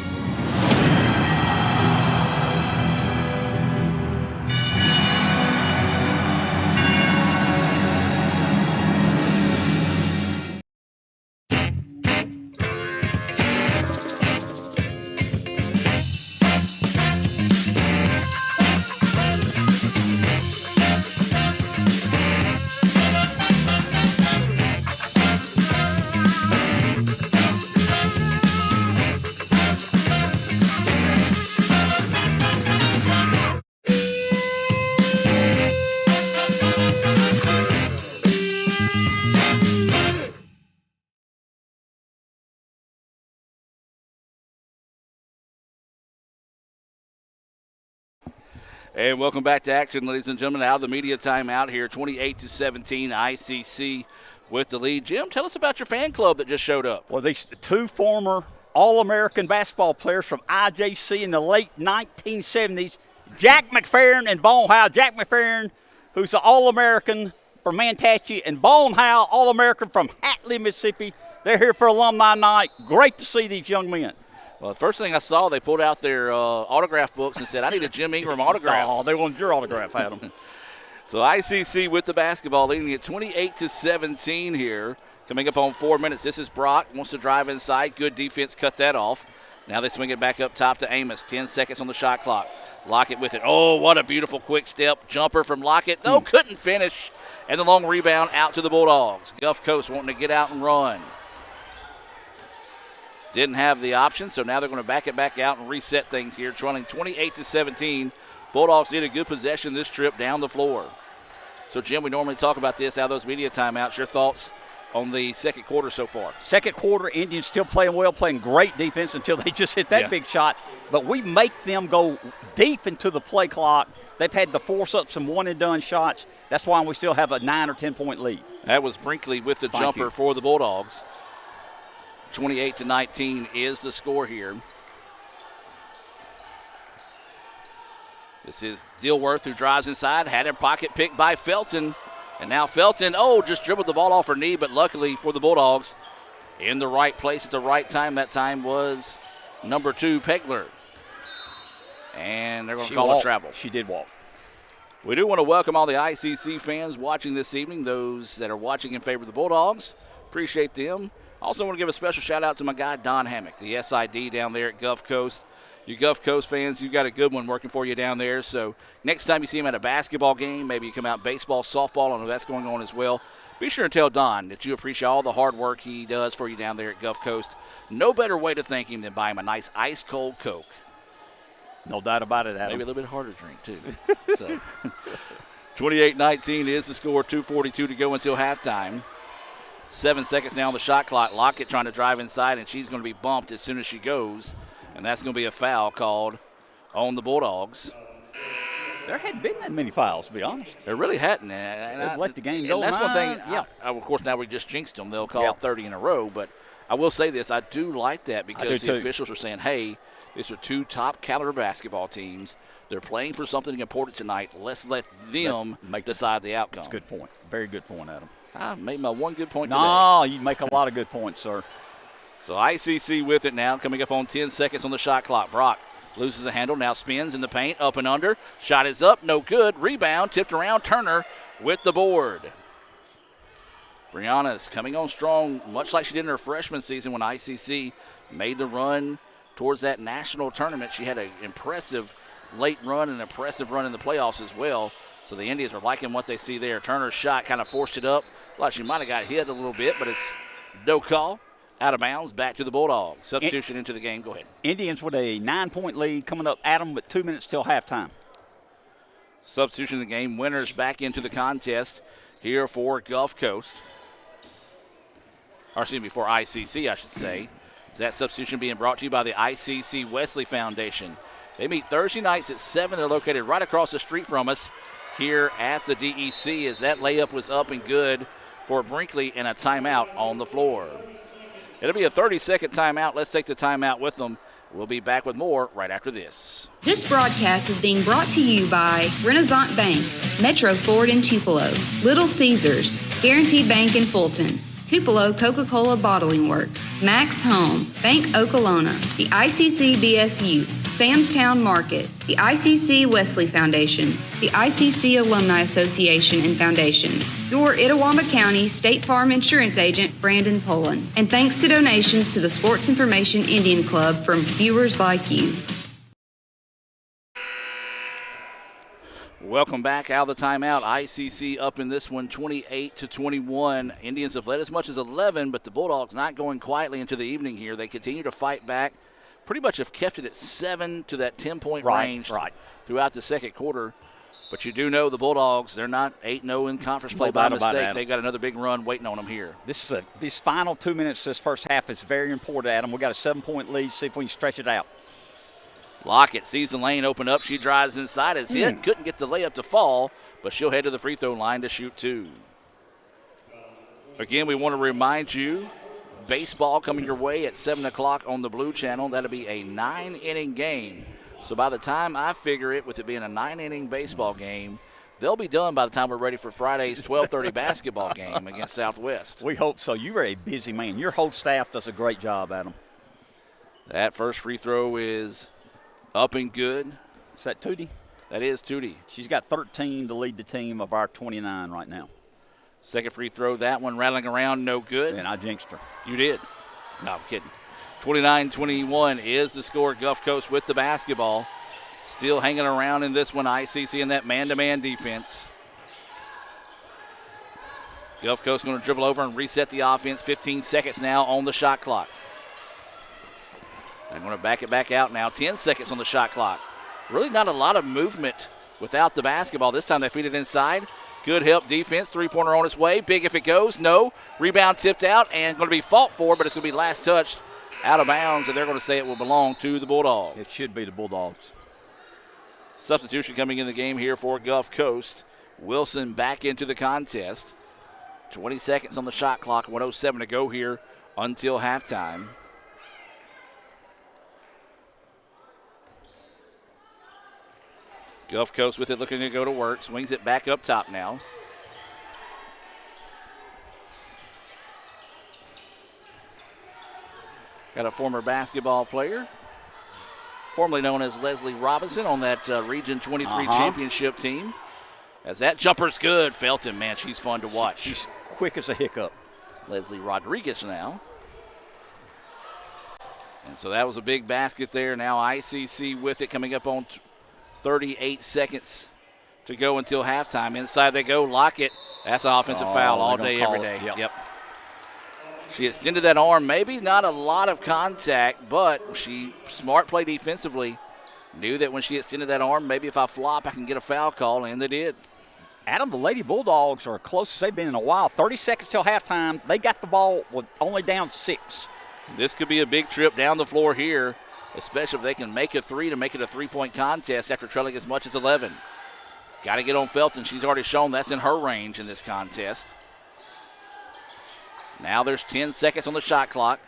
And welcome back to action, ladies and gentlemen. Out of the media timeout here, 28-17, ICC with the lead. Jim, tell us about your fan club that just showed up. Well, these two former All-American basketball players from IJC in the late 1970s, Jack McFerrin and Vaughn Howe. Jack McFerrin, who's the All-American from Manatee, and Vaughn Howe, All-American from Hatley, Mississippi. They're here for alumni night. Great to see these young men. Well, the first thing I saw, they pulled out their autograph books and said, I need a Jim Ingram autograph. Oh, they wanted your autograph, Adam. So ICC with the basketball, leading it 28-17 here. Coming up on 4 minutes. This is Brock, wants to drive inside. Good defense, cut that off. Now they swing it back up top to Amos. 10 seconds on the shot clock. Lockett with it. Oh, what a beautiful quick step jumper from Lockett. No, couldn't finish. And the long rebound out to the Bulldogs. Gulf Coast wanting to get out and run. Didn't have the option, so now they're going to back it back out and reset things here, trailing 28-17. Bulldogs need a good possession this trip down the floor. So, Jim, we normally talk about this out of those media timeouts. Your thoughts on the second quarter so far? Second quarter, Indians still playing well, playing great defense until they just hit that big shot. But we make them go deep into the play clock. They've had to force up some one-and-done shots. That's why we still have a 9 or 10-point lead. That was Brinkley with the jumper for the Bulldogs. 28-19 is the score here. This is Dilworth who drives inside, had a pocket picked by Felton. And now Felton, just dribbled the ball off her knee, but luckily for the Bulldogs, in the right place at the right time. That time was number 2, Pegler. And they're going to call a travel. She did walk. We do want to welcome all the ICC fans watching this evening, those that are watching in favor of the Bulldogs. Appreciate them. Also want to give a special shout-out to my guy, Don Hammock, the SID down there at Gulf Coast. You Gulf Coast fans, you got a good one working for you down there. So next time you see him at a basketball game, maybe you come out baseball, softball, I know that's going on as well. Be sure and tell Don that you appreciate all the hard work he does for you down there at Gulf Coast. No better way to thank him than buy him a nice ice-cold Coke. No doubt about it, Adam. Maybe a little bit harder drink, too. So 28-19 is the score, 2:42 to go until halftime. 7 seconds now on the shot clock. Lockett trying to drive inside, and she's going to be bumped as soon as she goes. And that's going to be a foul called on the Bulldogs. There hadn't been that many fouls, to be honest. There really hadn't. They've let the game go. And that's one thing. Of course, now we just jinxed them. They'll call 30 in a row. But I will say this. I do like that because the officials are saying, hey, these are two top caliber basketball teams. They're playing for something important tonight. Let's let them decide the outcome. That's a good point. Very good point, Adam. I made my one good point today. No, you make a lot of good points, sir. So ICC with it now, coming up on 10 seconds on the shot clock. Brock loses a handle, now spins in the paint, up and under. Shot is up, no good. Rebound, tipped around. Turner with the board. Brianna is coming on strong, much like she did in her freshman season when ICC made the run towards that national tournament. She had an impressive late run and an impressive run in the playoffs as well. So the Indians are liking what they see there. Turner's shot kind of forced it up. Like she might have got hit a little bit, but it's no call. Out of bounds, back to the Bulldogs. Substitution into the game. Go ahead. Indians with a 9-point lead coming up, Adam, with 2 minutes till halftime. Substitution in the game. Winners back into the contest here for Gulf Coast. Or excuse me, for ICC, I should say. Is that substitution being brought to you by the ICC Wesley Foundation. They meet Thursday nights at 7. They're located right across the street from us here at the DEC, as that layup was up and good for Brinkley and a timeout on the floor. It'll be a 30-second timeout. Let's take the timeout with them. We'll be back with more right after this. This broadcast is being brought to you by Renaissance Bank, Metro Ford in Tupelo, Little Caesars, Guaranteed Bank in Fulton, Tupelo Coca-Cola Bottling Works, Max Home, Bank Okolona, the ICC BSU, Samstown Market, the ICC Wesley Foundation, the ICC Alumni Association and Foundation, your Itawamba County State Farm Insurance Agent, Brandon Poland, and thanks to donations to the Sports Information Indian Club from viewers like you. Welcome back out of the timeout. ICC up in this one, 28-21. Indians have led as much as 11, but the Bulldogs not going quietly into the evening here. They continue to fight back. Pretty much have kept it at 7 to that 10-point range throughout the second quarter. But you do know the Bulldogs, they're not 8-0 in conference play by mistake. They've got another big run waiting on them here. These final 2 minutes this first half is very important, Adam. We've got a 7-point lead. See if we can stretch it out. Lockett sees the lane open up. She drives inside. It's hit. Couldn't get the layup to fall, but she'll head to the free throw line to shoot 2. Again, we want to remind you, baseball coming your way at 7 o'clock on the Blue Channel. That'll be a 9-inning game. So by the time I figure it, with it being a 9-inning baseball game, they'll be done by the time we're ready for Friday's 12:30 basketball game against Southwest. We hope so. You're a busy man. Your whole staff does a great job, Adam. That first free throw is up and good. Is that Tootie? That is Tootie. She's got 13 to lead the team of our 29 right now. Second free throw, that one rattling around, no good. And I jinxed her. You did. No, I'm kidding. 29-21 is the score. Gulf Coast with the basketball. Still hanging around in this one, ICC in that man-to-man defense. Gulf Coast going to dribble over and reset the offense. 15 seconds now on the shot clock. They're going to back it back out now. 10 seconds on the shot clock. Really not a lot of movement without the basketball. This time they feed it inside. Good help defense. Three-pointer on its way. Big if it goes. No. Rebound tipped out and going to be fought for, but it's going to be last touched out of bounds, and they're going to say it will belong to the Bulldogs. It should be the Bulldogs. Substitution coming in the game here for Gulf Coast. Wilson back into the contest. 20 seconds on the shot clock. 1:07 to go here until halftime. Gulf Coast with it, looking to go to work. Swings it back up top now. Got a former basketball player, formerly known as Leslie Robinson, on that Region 23 championship team. As that jumper's good. Felton, man, she's fun to watch. She's quick as a hiccup. Leslie Rodriguez now. And so that was a big basket there. Now ICC with it, coming up on 38 seconds to go until halftime. Inside they go. Lockett. That's an offensive foul all day, every day. Yep. She extended that arm. Maybe not a lot of contact, but she smart play defensively. Knew that when she extended that arm, maybe if I flop, I can get a foul call, and they did. Adam, the Lady Bulldogs are close as they've been in a while. 30 seconds till halftime. They got the ball with only down 6. This could be a big trip down the floor here, especially if they can make a three to make it a three-point contest after trailing as much as 11. Got to get on Felton. She's already shown that's in her range in this contest. Now there's 10 seconds on the shot clock.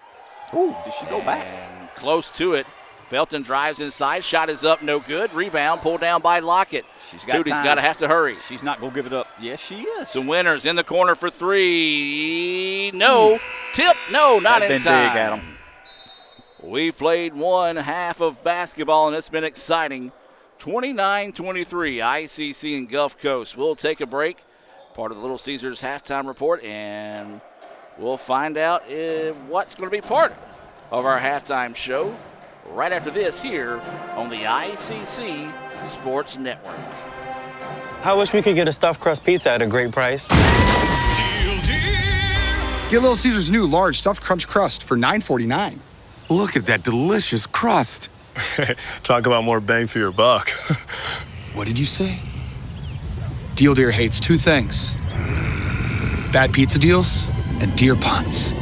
Ooh, did she go back? Close to it. Felton drives inside. Shot is up, no good. Rebound pulled down by Lockett. Tootie's got to have to hurry. She's not going to give it up. Yes, she is. Some winners in the corner for 3. No. Tip. No, not in time. That's been big, Adam. We've played one half of basketball, and it's been exciting. 29-23, ICC and Gulf Coast. We'll take a break. part of the Little Caesars halftime report, and we'll find out what's going to be part of our halftime show right after this here on the ICC Sports Network. I wish we could get a stuffed crust pizza at a great price. Get Little Caesars new large stuffed crunch crust for $9.49. Look at that delicious crust. Talk about more bang for your buck. What did you say? Deal Deer hates two things: bad pizza deals and deer puns.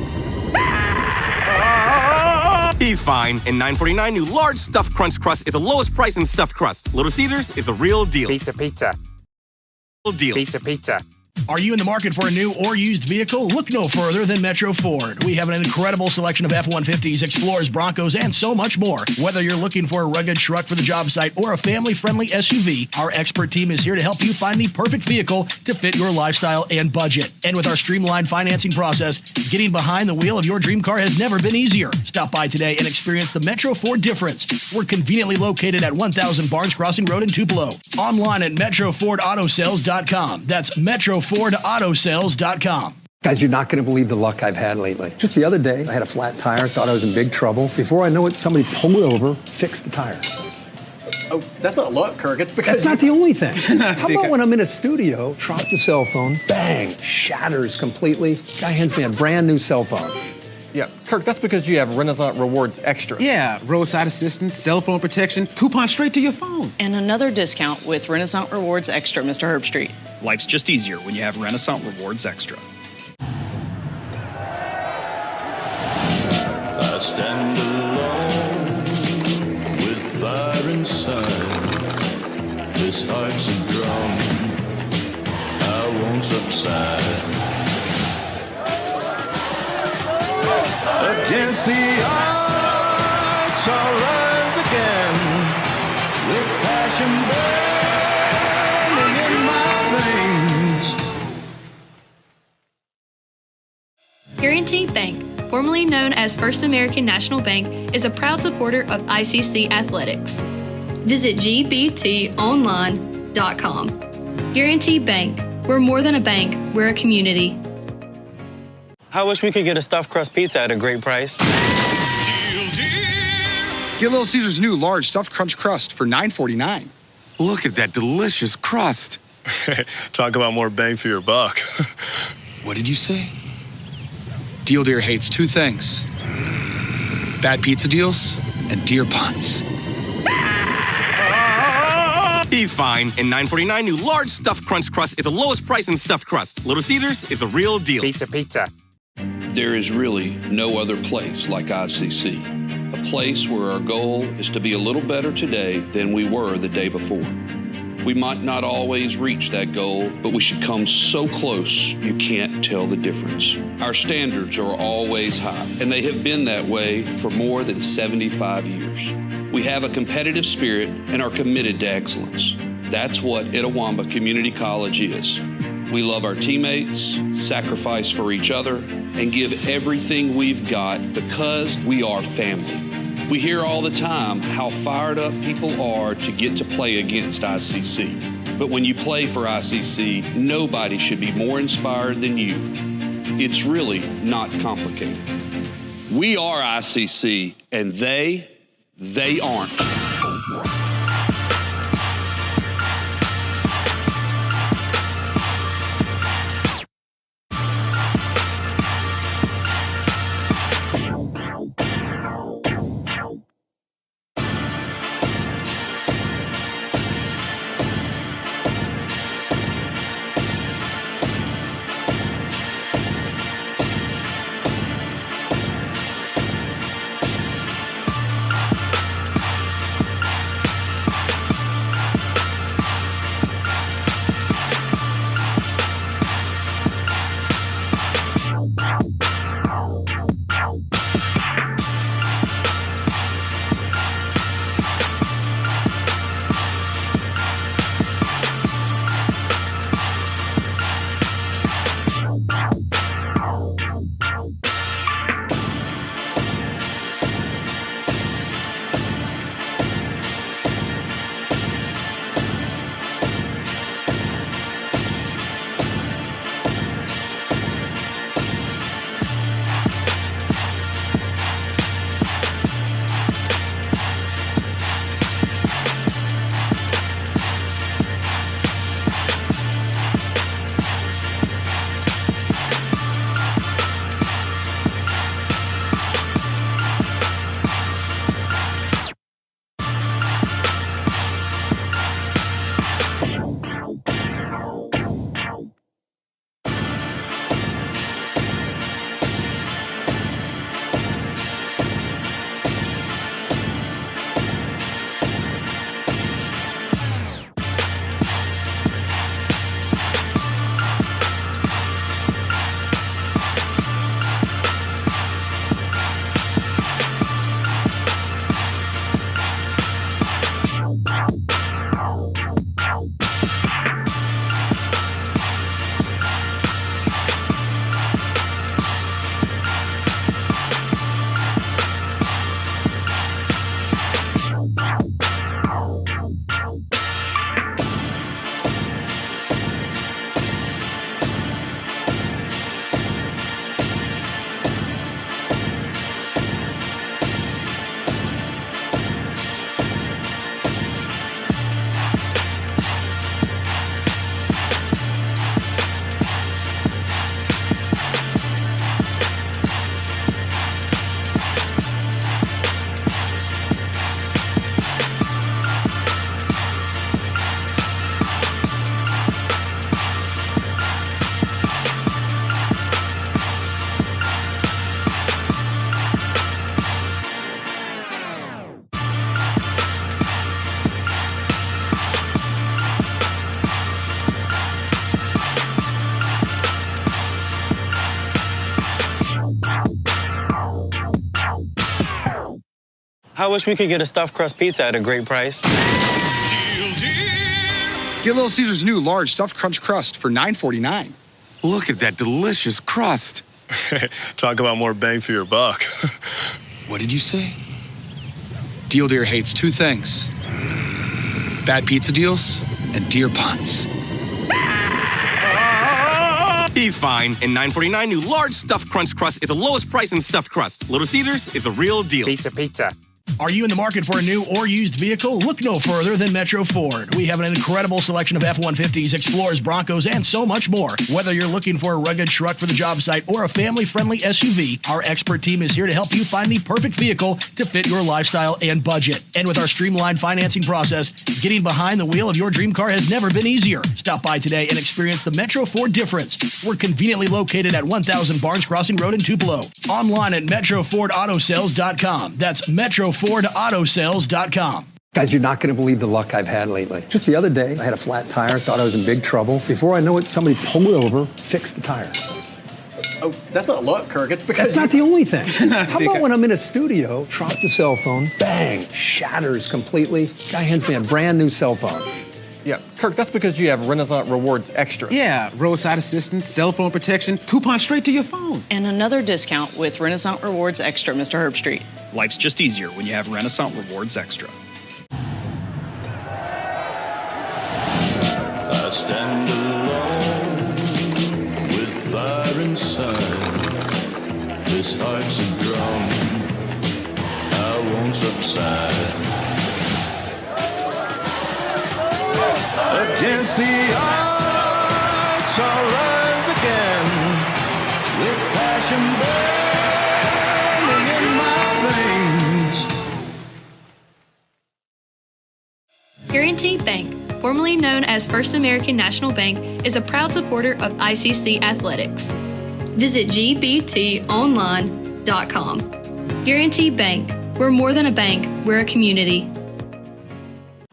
He's fine. And $9.49 new large stuffed crunch crust is the lowest price in stuffed crust. Little Caesars is the real deal. Pizza. Real deal. Pizza. Are you in the market for a new or used vehicle? Look no further than Metro Ford. We have an incredible selection of F-150s, Explorers, Broncos, and so much more. Whether you're looking for a rugged truck for the job site or a family-friendly SUV, our expert team is here to help you find the perfect vehicle to fit your lifestyle and budget. And with our streamlined financing process, getting behind the wheel of your dream car has never been easier. Stop by today and experience the Metro Ford difference. We're conveniently located at 1000 Barnes Crossing Road in Tupelo. Online at MetroFordAutoSales.com. That's MetroFordAutoSales.com. Guys, you're not going to believe the luck I've had lately. Just the other day, I had a flat tire, thought I was in big trouble. Before I know it, somebody pulled it over, fixed the tire. Oh, that's not luck, Kirk. It's because That's not the only thing. How about when I'm in a studio, drop the cell phone, bang, shatters completely. Guy hands me a brand new cell phone. Yeah, Kirk, that's because you have Renaissance Rewards Extra. Yeah, roadside assistance, cell phone protection, coupon straight to your phone. And another discount with Renaissance Rewards Extra, Mr. Herbstreit. Life's just easier when you have Renaissance Rewards Extra. I stand alone with fire inside. This heart's a drum. I won't subside. Against the odds, I'll rise again with passion burning in my veins. Guaranteed Bank, formerly known as First American National Bank, is a proud supporter of ICC Athletics. Visit gbtonline.com. Guaranteed Bank, we're more than a bank, we're a community. I wish we could get a stuffed crust pizza at a great price. Get Little Caesars new large stuffed crunch crust for $9.49. Look at that delicious crust. Talk about more bang for your buck. What did you say? Deal Deer hates two things: bad pizza deals and deer puns. He's fine. And $9.49 new large stuffed crunch crust is the lowest price in stuffed crust. Little Caesars is the real deal. Pizza. There is really no other place like ICC, a place where our goal is to be a little better today than we were the day before. We might not always reach that goal, but we should come so close you can't tell the difference. Our standards are always high, and they have been that way for more than 75 years. We have a competitive spirit and are committed to excellence. That's what Itawamba Community College is. We love our teammates, sacrifice for each other, and give everything we've got because we are family. We hear all the time how fired up people are to get to play against ICC. But when you play for ICC, nobody should be more inspired than you. It's really not complicated. We are ICC, and they aren't. I wish we could get a stuffed crust pizza at a great price. Get Little Caesars new large stuffed crunch crust for $9.49. Look at that delicious crust. Talk about more bang for your buck. What did you say? Deal Deer hates two things: bad pizza deals and deer puns. He's fine. And $9.49 new large stuffed crunch crust is the lowest price in stuffed crust. Little Caesars is the real deal. Pizza. Are you in the market for a new or used vehicle? Look no further than Metro Ford. We have an incredible selection of F-150s, Explorers, Broncos, and so much more. Whether you're looking for a rugged truck for the job site or a family-friendly SUV, our expert team is here to help you find the perfect vehicle to fit your lifestyle and budget. And with our streamlined financing process, getting behind the wheel of your dream car has never been easier. Stop by today and experience the Metro Ford difference. We're conveniently located at 1000 Barnes Crossing Road in Tupelo. Online at MetroFordAutoSales.com. That's MetroFordAutoSales.com. Guys, you're not going to believe the luck I've had lately. Just the other day, I had a flat tire, thought I was in big trouble. Before I know it, somebody pulled over, fixed the tire. Oh, that's not luck, Kirk. It's because That's not the only thing. How about when I'm in a studio, drop the cell phone, bang, shatters completely. Guy hands me a brand new cell phone. Yeah, Kirk, that's because you have Renaissance Rewards Extra. Yeah, roadside assistance, cell phone protection, coupon straight to your phone. And another discount with Renaissance Rewards Extra, Mr. Herbstreit. Life's just easier when you have Renaissance Rewards Extra. I stand alone with fire inside. This heart's a drum. I won't subside. Against the odds, I'll rise again with passion burning in my veins. Guaranteed Bank, formerly known as First American National Bank, is a proud supporter of ICC Athletics. Visit gbtonline.com. Guaranteed Bank, we're more than a bank, we're a community.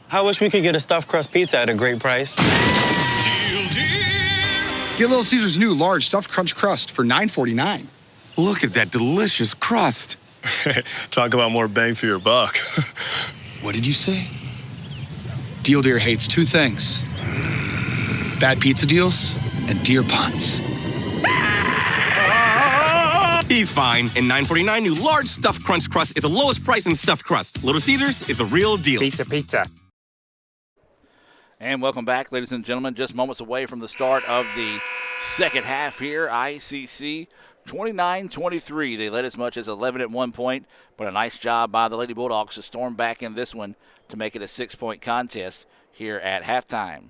I wish we could get a stuffed crust pizza at a great price. Get Little Caesars new large stuffed crunch crust for $9.49. Look at that delicious crust. Talk about more bang for your buck. What did you say? Deal Deer hates two things: bad pizza deals and deer puns. He's fine. And $9.49 new large stuffed crunch crust is the lowest price in stuffed crust. Little Caesars is the real deal. Pizza. And welcome back, ladies and gentlemen. Just moments away from the start of the second half here. ICC 29-23. They led as much as 11 at one point, but a nice job by the Lady Bulldogs to storm back in this one to make it a 6-point contest here at halftime.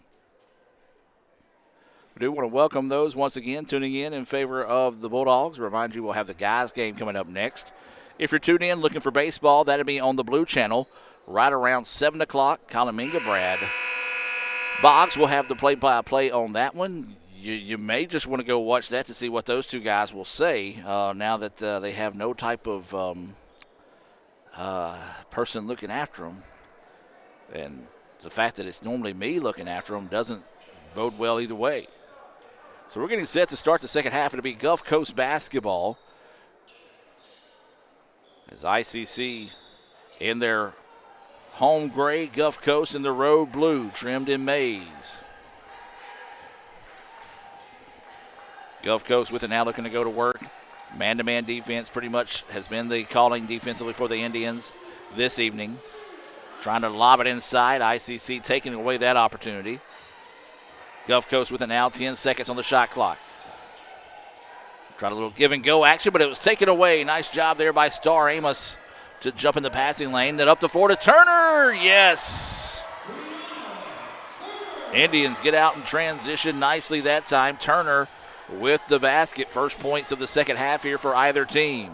We do want to welcome those once again tuning in favor of the Bulldogs. Remind you we'll have the guys game coming up next. If you're tuned in looking for baseball, that'll be on the Blue Channel right around 7 o'clock. Kalaminga Brad Boggs will have the play-by-play on that one. You may just want to go watch that to see what those two guys will say now that they have no type of person looking after them. And the fact that it's normally me looking after them doesn't bode well either way. So we're getting set to start the second half. It'll be Gulf Coast basketball as ICC in their home gray, Gulf Coast in the road blue, trimmed in maize. Gulf Coast with it now looking to go to work. Man-to-man defense pretty much has been the calling defensively for the Indians this evening. Trying to lob it inside. ICC taking away that opportunity. Gulf Coast with it now, 10 seconds on the shot clock. Tried a little give and go action, but it was taken away. Nice job there by Star Amos to jump in the passing lane. Then up the floor to Turner. Yes. Indians get out and transition nicely that time. Turner with the basket. First points of the second half here for either team.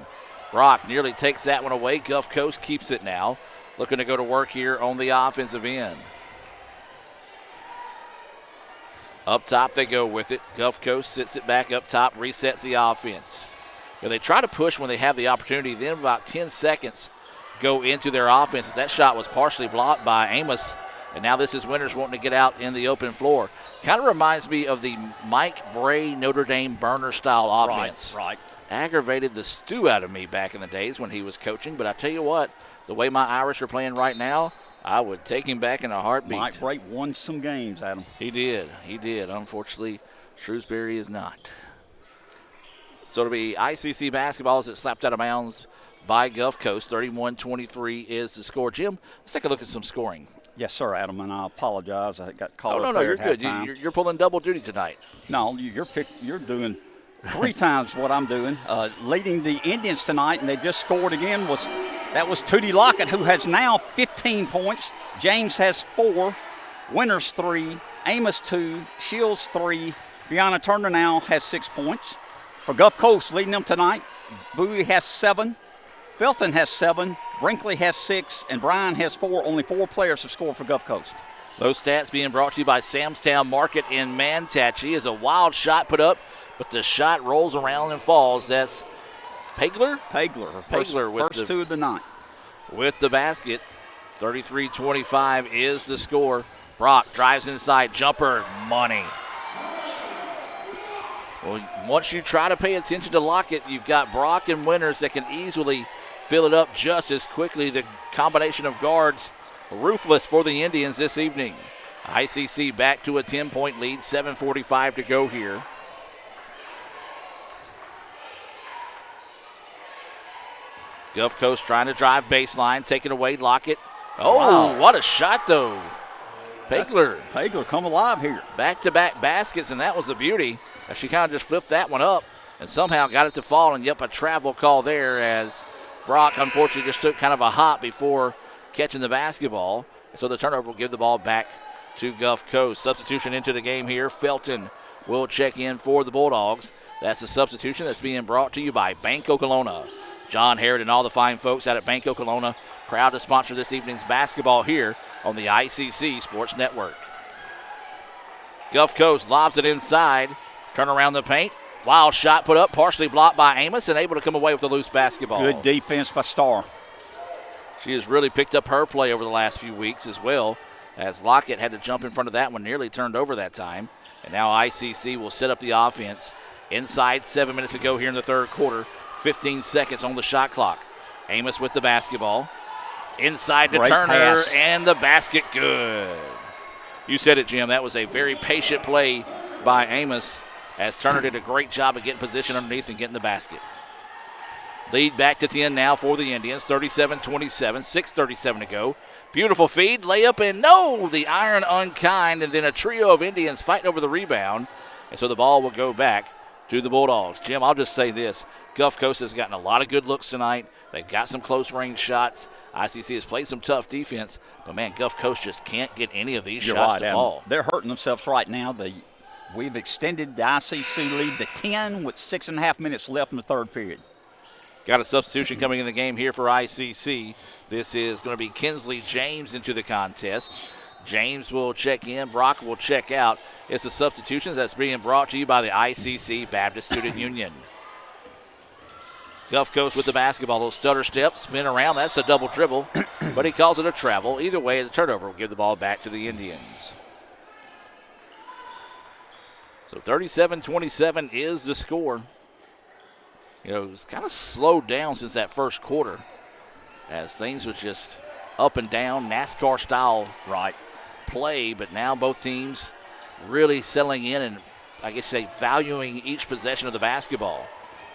Brock nearly takes that one away. Gulf Coast keeps it now. Looking to go to work here on the offensive end. Up top they go with it. Gulf Coast sits it back up top, resets the offense. They try to push when they have the opportunity. Then about 10 seconds go into their offense. That shot was partially blocked by Amos. And now this is Winters wanting to get out in the open floor. Kind of reminds me of the Mike Bray Notre Dame burner style offense. Right. Aggravated the stew out of me back in the days when he was coaching. But I tell you what, the way my Irish are playing right now, I would take him back in a heartbeat. Mike Brake won some games, Adam. He did. Unfortunately, Shrewsbury is not. So it'll be ICC basketball as it's slapped out of bounds by Gulf Coast. 31-23 is the score. Jim, let's take a look at some scoring. Yes, sir, Adam, and I apologize. I got called Oh, up no, there you're at good. halftime. You're pulling double duty tonight. No, you're doing 3 times what I'm doing. Leading the Indians tonight, and they just scored again, was Tootie Lockett, who has now 15 points. James has 4, Winters 3, Amos 2, Shields 3. Brianna Turner now has 6 points. For Gulf Coast, leading them tonight, Bowie has 7, Felton has 7, Brinkley has 6, and Bryan has 4. Only 4 players have scored for Gulf Coast. Those stats being brought to you by Samstown Market in Manatee. Is a wild shot put up, but the shot rolls around and falls. That's Pagler? Pagler with first 2 of the night. With the basket. 33-25 is the score. Brock drives inside, jumper, money. Well, once you try to pay attention to Lockett, you've got Brock and Winters that can easily fill it up just as quickly. The combination of guards ruthless for the Indians this evening. ICC back to a 10-point lead, 7:45 to go here. Gulf Coast trying to drive baseline, taking away Lockett. Oh, wow. What a shot, though. Pagler come alive here. Back-to-back baskets, and that was the beauty. She kind of just flipped that one up and somehow got it to fall, and a travel call there as Brock unfortunately just took kind of a hop before catching the basketball. So the turnover will give the ball back to Gulf Coast. Substitution into the game here. Felton will check in for the Bulldogs. That's the substitution that's being brought to you by Banco Kelowna. John Harrod and all the fine folks out at Banco Kelowna proud to sponsor this evening's basketball here on the ICC Sports Network. Gulf Coast lobs it inside. Turn around the paint. Wild shot put up, partially blocked by Amos and able to come away with a loose basketball. Good defense by Starr. She has really picked up her play over the last few weeks as well, as Lockett had to jump in front of that one, nearly turned over that time. And now ICC will set up the offense. Inside 7 minutes to go here in the third quarter. 15 seconds on the shot clock. Amos with the basketball. Inside to Great Turner, pass. And the basket good. You said it, Jim. That was a very patient play by Amos, as Turner did a great job of getting position underneath and getting the basket. Lead back to 10 now for the Indians, 37-27, 6:37 to go. Beautiful feed, layup, and no, the iron unkind, and then a trio of Indians fighting over the rebound. And so the ball will go back to the Bulldogs. Jim, I'll just say this. Gulf Coast has gotten a lot of good looks tonight. They've got some close-range shots. ICC has played some tough defense, but, man, Gulf Coast just can't get any of these shots to fall. They're hurting themselves right now. We've extended the ICC lead to 10 with 6.5 minutes left in the third period. Got a substitution coming in the game here for ICC. This is going to be Kinsley James into the contest. James will check in. Brock will check out. It's the substitutions that's being brought to you by the ICC Baptist Student Union. Gulf Coast with the basketball. Little stutter step, spin around. That's a double dribble, but he calls it a travel. Either way, the turnover will give the ball back to the Indians. So 37-27 is the score. It's kind of slowed down since that first quarter, as things was just up and down, NASCAR style play, but now both teams really settling in and, I guess, valuing each possession of the basketball.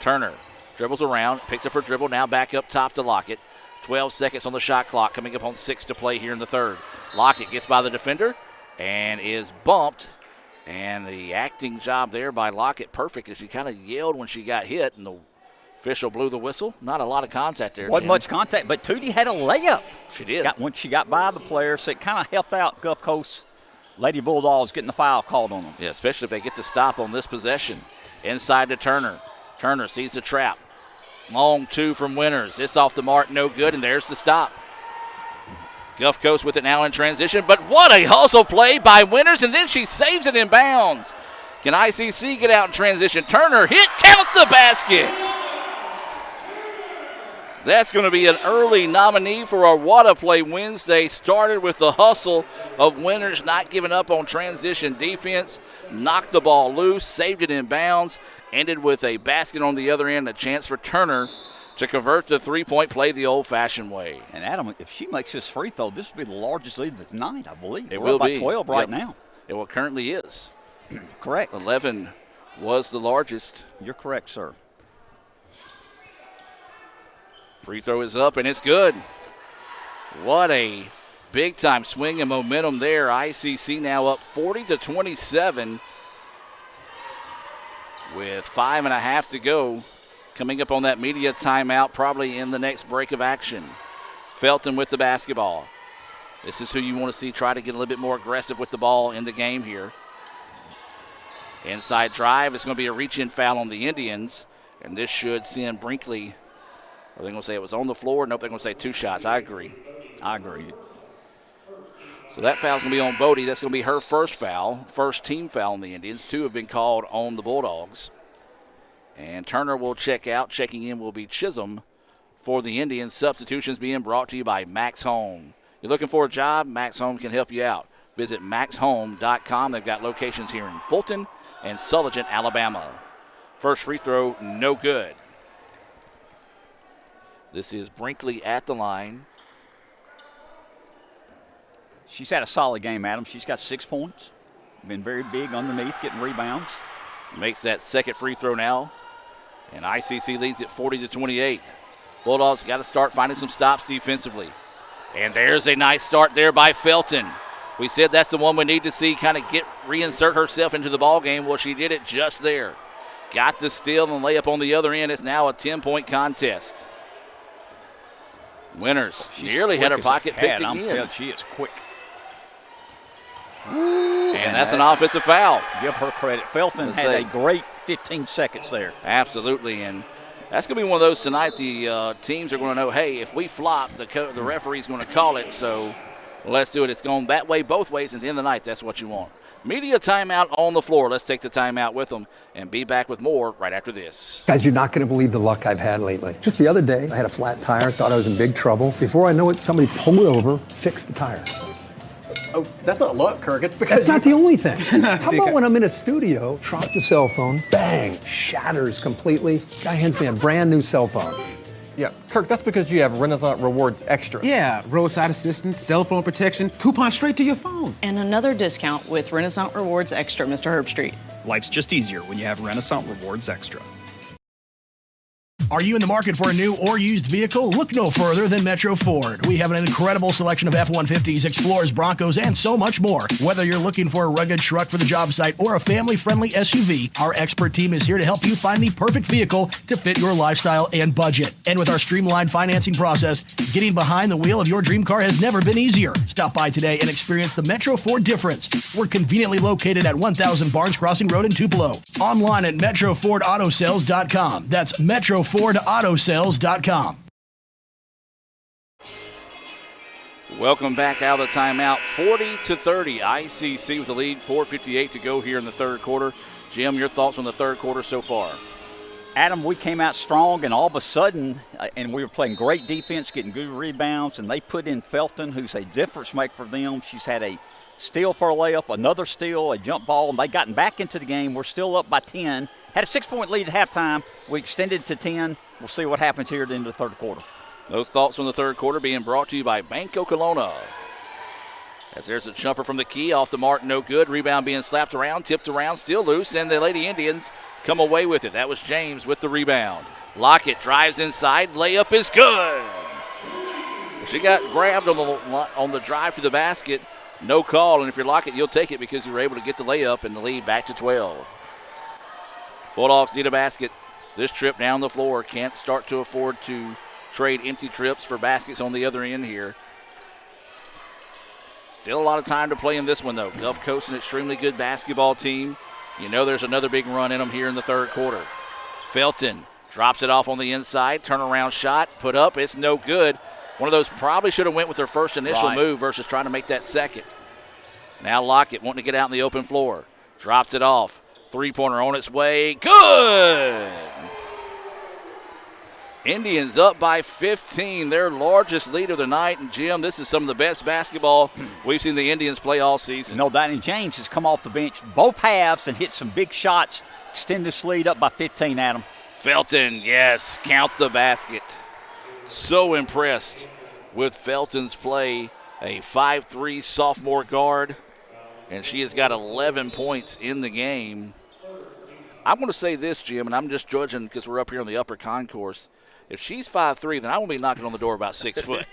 Turner dribbles around, picks up her dribble, now back up top to Lockett. 12 seconds on the shot clock, coming up on 6 to play here in the third. Lockett gets by the defender and is bumped. And the acting job there by Lockett, perfect, as she kind of yelled when she got hit, and the official blew the whistle. Not a lot of contact there. Wasn't much contact, but Tootie had a layup. She did. When she got by the player, so it kind of helped out Gulf Coast Lady Bulldogs getting the foul called on them. Yeah, especially if they get the stop on this possession. Inside to Turner. Turner sees the trap. Long 2 from Winters. It's off the mark, no good, and there's the stop. Gulf Coast with it now in transition, but what a hustle play by Winters, and then she saves it in bounds. Can ICC get out in transition? Turner hit, count the basket. That's going to be an early nominee for our Wada Play Wednesday. Started with the hustle of Winters not giving up on transition defense, knocked the ball loose, saved it in bounds, ended with a basket on the other end, a chance for Turner to convert the three-point play the old-fashioned way. And Adam, if she makes this free throw, this will be the largest lead of the night, I believe. It We're will up by be 12 right now. It currently is. Correct. 11 was the largest. You're correct, sir. Free throw is up, and it's good. What a big-time swing and momentum there. ICC now up 40-27 with 5.5 to go. Coming up on that media timeout, probably in the next break of action. Felton with the basketball. This is who you want to see try to get a little bit more aggressive with the ball in the game here. Inside drive. It's going to be a reach-in foul on the Indians, and this should send Brinkley. Are they going to say it was on the floor? Nope, they're going to say 2 shots. I agree. So that foul's going to be on Bodie. That's going to be her first foul, first team foul on the Indians. 2 have been called on the Bulldogs. And Turner will check out. Checking in will be Chisholm for the Indians. Substitutions being brought to you by Max Home. You're looking for a job? Max Home can help you out. Visit maxhome.com. They've got locations here in Fulton and Sulligent, Alabama. First free throw, no good. This is Brinkley at the line. She's had a solid game, Adam. She's got 6 points. Been very big underneath, getting rebounds. Makes that second free throw now. And ICC leads it 40-28. Bulldogs got to start finding some stops defensively. And there's a nice start there by Felton. We said that's the one we need to see kind of reinsert herself into the ball game. Well, she did it just there. Got the steal and layup on the other end. It's now a 10-point contest. Winters nearly had her pocket picked again. I'm telling you, she is quick. And that's an offensive foul. Give her credit. Felton had a great 15 seconds there. Absolutely, and that's going to be one of those tonight. The teams are going to know, hey, if we flop, the referee's going to call it, so let's do it. It's going that way both ways. At the end of the night, that's what you want. Media timeout on the floor. Let's take the timeout with them and be back with more right after this. Guys, you're not going to believe the luck I've had lately. Just the other day, I had a flat tire, thought I was in big trouble. Before I know it, somebody pulled me over, fixed the tire. Oh, that's not luck, Kirk. It's because that's not the only thing. How about when I'm in a studio, drop the cell phone, bang, shatters completely. Guy hands me a brand new cell phone. Yeah, Kirk, that's because you have Renaissance Rewards Extra. Yeah, roadside assistance, cell phone protection, coupon straight to your phone. And another discount with Renaissance Rewards Extra, Mr. Herbstreit. Life's just easier when you have Renaissance Rewards Extra. Are you in the market for a new or used vehicle? Look no further than Metro Ford. We have an incredible selection of F-150s, Explorers, Broncos, and so much more. Whether you're looking for a rugged truck for the job site or a family-friendly SUV, our expert team is here to help you find the perfect vehicle to fit your lifestyle and budget. And with our streamlined financing process, getting behind the wheel of your dream car has never been easier. Stop by today and experience the Metro Ford difference. We're conveniently located at 1000 Barnes Crossing Road in Tupelo. Online at MetroFordAutoSales.com. That's MetroFordAutoSales.com. Welcome back out of the timeout. 40-30. ICC with the lead. 4:58 to go here in the third quarter. Jim, your thoughts on the third quarter so far? Adam, we came out strong, and all of a sudden, and we were playing great defense, getting good rebounds, and they put in Felton, who's a difference maker for them. She's had a steal for a layup, another steal, a jump ball, and they gotten back into the game. We're still up by 10. Had a 6-point lead at halftime. We extended to 10. We'll see what happens here at the end of the third quarter. Those thoughts from the third quarter being brought to you by Banco Colonna. As there's a jumper from the key, off the mark, no good. Rebound being slapped around, tipped around, still loose, and the Lady Indians come away with it. That was James with the rebound. Lockett drives inside, layup is good. She got grabbed on the drive to the basket, no call, and if you're Lockett, you'll take it because you were able to get the layup and the lead back to 12. Bulldogs need a basket. This trip down the floor can't start to afford to trade empty trips for baskets on the other end here. Still a lot of time to play in this one, though. Gulf Coast, an extremely good basketball team. You know there's another big run in them here in the third quarter. Felton drops it off on the inside. Turnaround shot, put up. It's no good. One of those probably should have went with their first initial move versus trying to make that second. Now Lockett wanting to get out in the open floor. Drops it off. Three-pointer on its way. Good! Indians up by 15, their largest lead of the night. And, Jim, this is some of the best basketball we've seen the Indians play all season. No doubt, and James has come off the bench both halves and hit some big shots, extend this lead up by 15, Adam. Felton, yes, count the basket. So impressed with Felton's play. A 5'3" sophomore guard, and she has got 11 points in the game. I'm going to say this, Jim, and I'm just judging because we're up here on the upper concourse. If she's 5'3", then I won't be knocking on the door about 6 foot.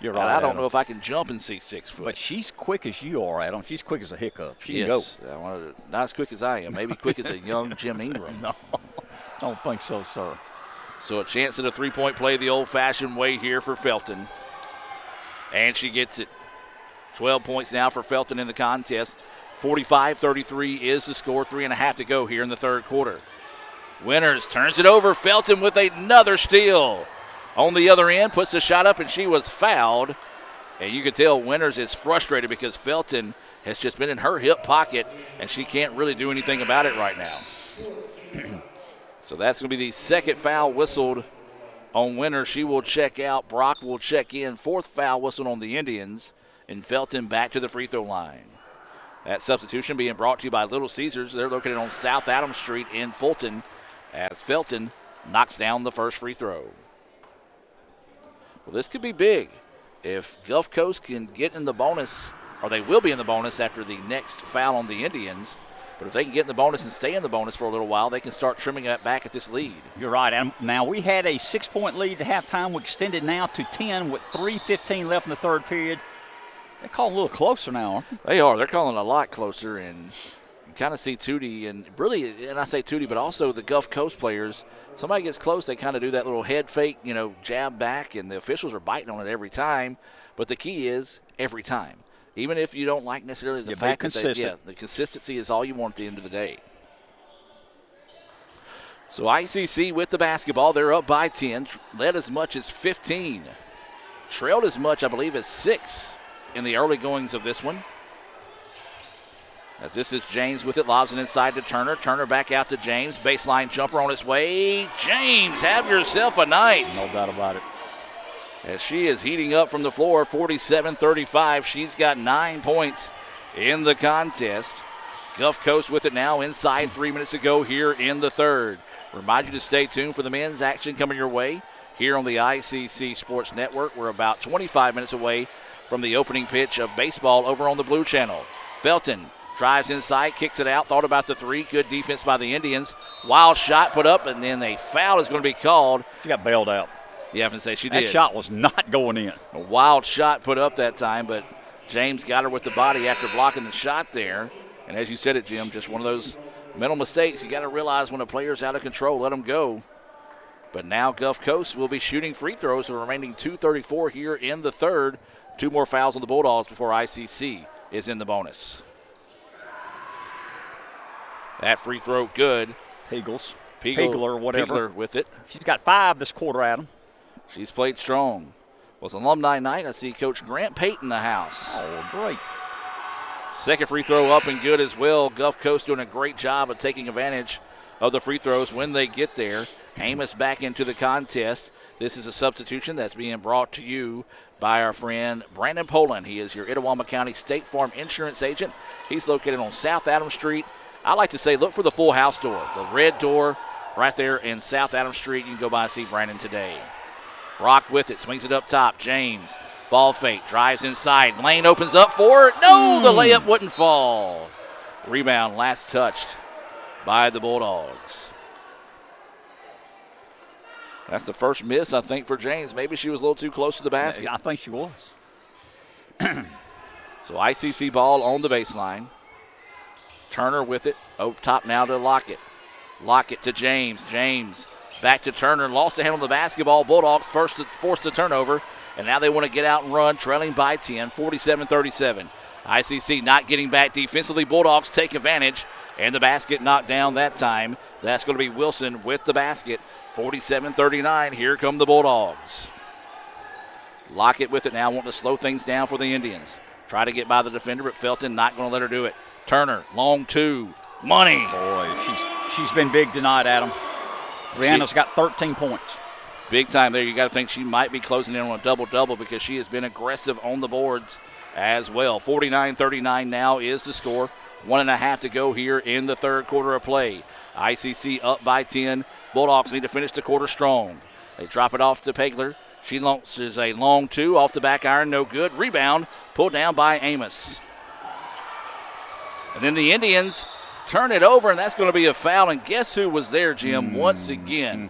You're right. I don't know if I can jump and see 6 foot. But she's quick as you are, Adam. She's quick as a hiccup. She can go. Not as quick as I am. Maybe quick as a young Jim Ingram. No, don't think so, sir. So a chance at a three-point play the old-fashioned way here for Felton. And she gets it. 12 points now for Felton in the contest. 45-33 is the score. 3.5 to go here in the third quarter. Winters turns it over. Felton with another steal. On the other end, puts the shot up, and she was fouled. And you can tell Winters is frustrated because Felton has just been in her hip pocket, and she can't really do anything about it right now. So that's going to be the second foul whistled on Winters. She will check out. Brock will check in. Fourth foul whistled on the Indians. And Felton back to the free throw line. That substitution being brought to you by Little Caesars. They're located on South Adams Street in Fulton as Felton knocks down the first free throw. Well, this could be big. If Gulf Coast can get in the bonus, or they will be in the bonus after the next foul on the Indians, but if they can get in the bonus and stay in the bonus for a little while, they can start trimming that back at this lead. You're right, Adam. Now, we had a 6-point lead at halftime. We extended now to 10 with 3:15 left in the third period. They're calling a little closer now, aren't they? They are. They're calling a lot closer, and you kind of see Tootie, and really, and I say Tootie, but also the Gulf Coast players, somebody gets close, they kind of do that little head fake, jab back, and the officials are biting on it every time. But the key is every time. Even if you don't like necessarily the fact that the consistency is all you want at the end of the day. So ICC with the basketball. They're up by 10, led as much as 15. Trailed as much, I believe, as 6 in the early goings of this one. As this is James with it, lobs it inside to Turner. Turner back out to James. Baseline jumper on its way. James, have yourself a night. No doubt about it. As she is heating up from the floor, 47-35. She's got 9 points in the contest. Gulf Coast with it now inside 3 minutes to go here in the third. Remind you to stay tuned for the men's action coming your way here on the ICC Sports Network. We're about 25 minutes away from the opening pitch of baseball over on the Blue Channel. Felton drives inside, kicks it out, thought about the three. Good defense by the Indians. Wild shot put up, and then a foul is going to be called. She got bailed out. You have to say she did. That shot was not going in. A wild shot put up that time, but James got her with the body after blocking the shot there. And as you said it, Jim, just one of those mental mistakes. You got to realize when a player's out of control, let them go. But now Gulf Coast will be shooting free throws, the remaining 2:34 here in the third. 2 more fouls on the Bulldogs before ICC is in the bonus. That free throw good. Pegler, whatever. Pegler with it. She's got 5 this quarter, Adam. She's played strong. Was alumni night. I see Coach Grant Pate in the house. Oh, great. Second free throw up and good as well. Gulf Coast doing a great job of taking advantage of the free throws when they get there. Amos back into the contest. This is a substitution that's being brought to you by our friend Brandon Poland. He is your Itawamba County State Farm insurance agent. He's located on South Adams Street. I like to say look for the full house door, the red door right there in South Adams Street. You can go by and see Brandon today. Brock with it, swings it up top. James, ball fake, drives inside. Lane opens up for it. No, the layup wouldn't fall. Rebound last touched by the Bulldogs. That's the first miss, I think, for James. Maybe she was a little too close to the basket. I think she was. So ICC ball on the baseline. Turner with it. Up top now to Lockett. Lockett to James. James back to Turner. Lost the handle of the basketball. Bulldogs forced a turnover. And now they want to get out and run, trailing by 10, 47-37. ICC not getting back defensively. Bulldogs take advantage. And the basket knocked down that time. That's going to be Wilson with the basket. 47-39. Here come the Bulldogs. Lockett with it now, wanting to slow things down for the Indians. Try to get by the defender, but Felton not going to let her do it. Turner, long two. Money. Boy, she's been big tonight, Adam. Brianna's got 13 points. Big time there. You got to think she might be closing in on a double-double because she has been aggressive on the boards as well. 49-39 now is the score. 1.5 to go here in the third quarter of play. ICC up by 10. Bulldogs need to finish the quarter strong. They drop it off to Pegler. She launches a long 2 off the back iron, no good. Rebound pulled down by Amos. And then the Indians turn it over, and that's going to be a foul. And guess who was there, Jim? Once again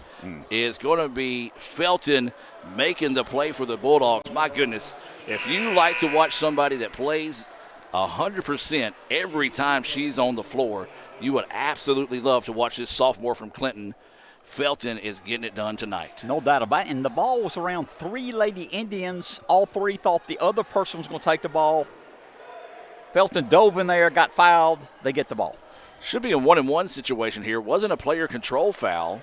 is going to be Felton making the play for the Bulldogs. My goodness, if you like to watch somebody that plays 100% every time she's on the floor, you would absolutely love to watch this sophomore from Clinton. Felton is getting it done tonight. No doubt about it. And the ball was around 3 Lady Indians. All 3 thought the other person was going to take the ball. Felton dove in there, got fouled. They get the ball. Should be a 1-and-1 situation here. Wasn't a player control foul.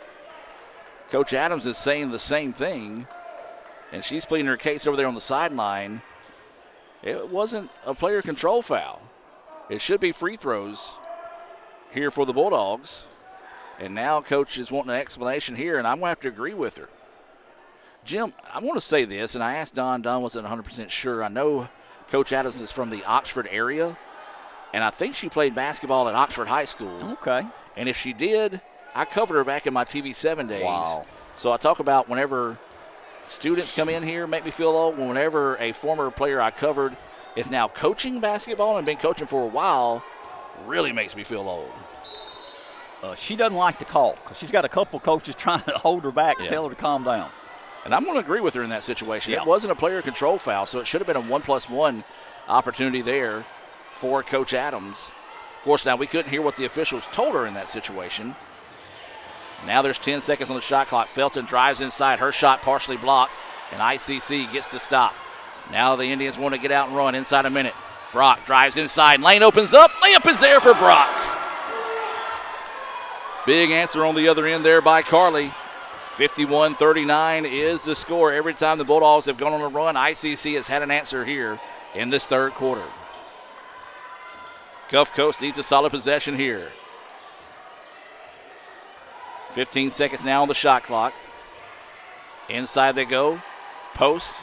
Coach Adams is saying the same thing, and she's pleading her case over there on the sideline. It wasn't a player control foul. It should be free throws here for the Bulldogs. And now Coach is wanting an explanation here, and I'm going to have to agree with her. Jim, I want to say this, and I asked Don. Don wasn't 100% sure. I know Coach Adams is from the Oxford area, and I think she played basketball at Oxford High School. Okay. And if she did, I covered her back in my TV7 days. Wow. So I talk about whenever students come in here, make me feel old. Whenever a former player I covered is now coaching basketball and been coaching for a while, really makes me feel old. She doesn't like the call because she's got a couple coaches trying to hold her back and tell her to calm down. And I'm going to agree with her in that situation. It wasn't a player control foul, so it should have been a 1+1 opportunity there for Coach Adams. Of course, now we couldn't hear what the officials told her in that situation. Now there's 10 seconds on the shot clock. Felton drives inside. Her shot partially blocked, and ICC gets to stop. Now the Indians want to get out and run inside a minute. Brock drives inside. Lane opens up. Layup is there for Brock. Big answer on the other end there by Carly. 51-39 is the score. Every time the Bulldogs have gone on a run, ICC has had an answer here in this third quarter. Gulf Coast needs a solid possession here. 15 seconds now on the shot clock. Inside they go. Post.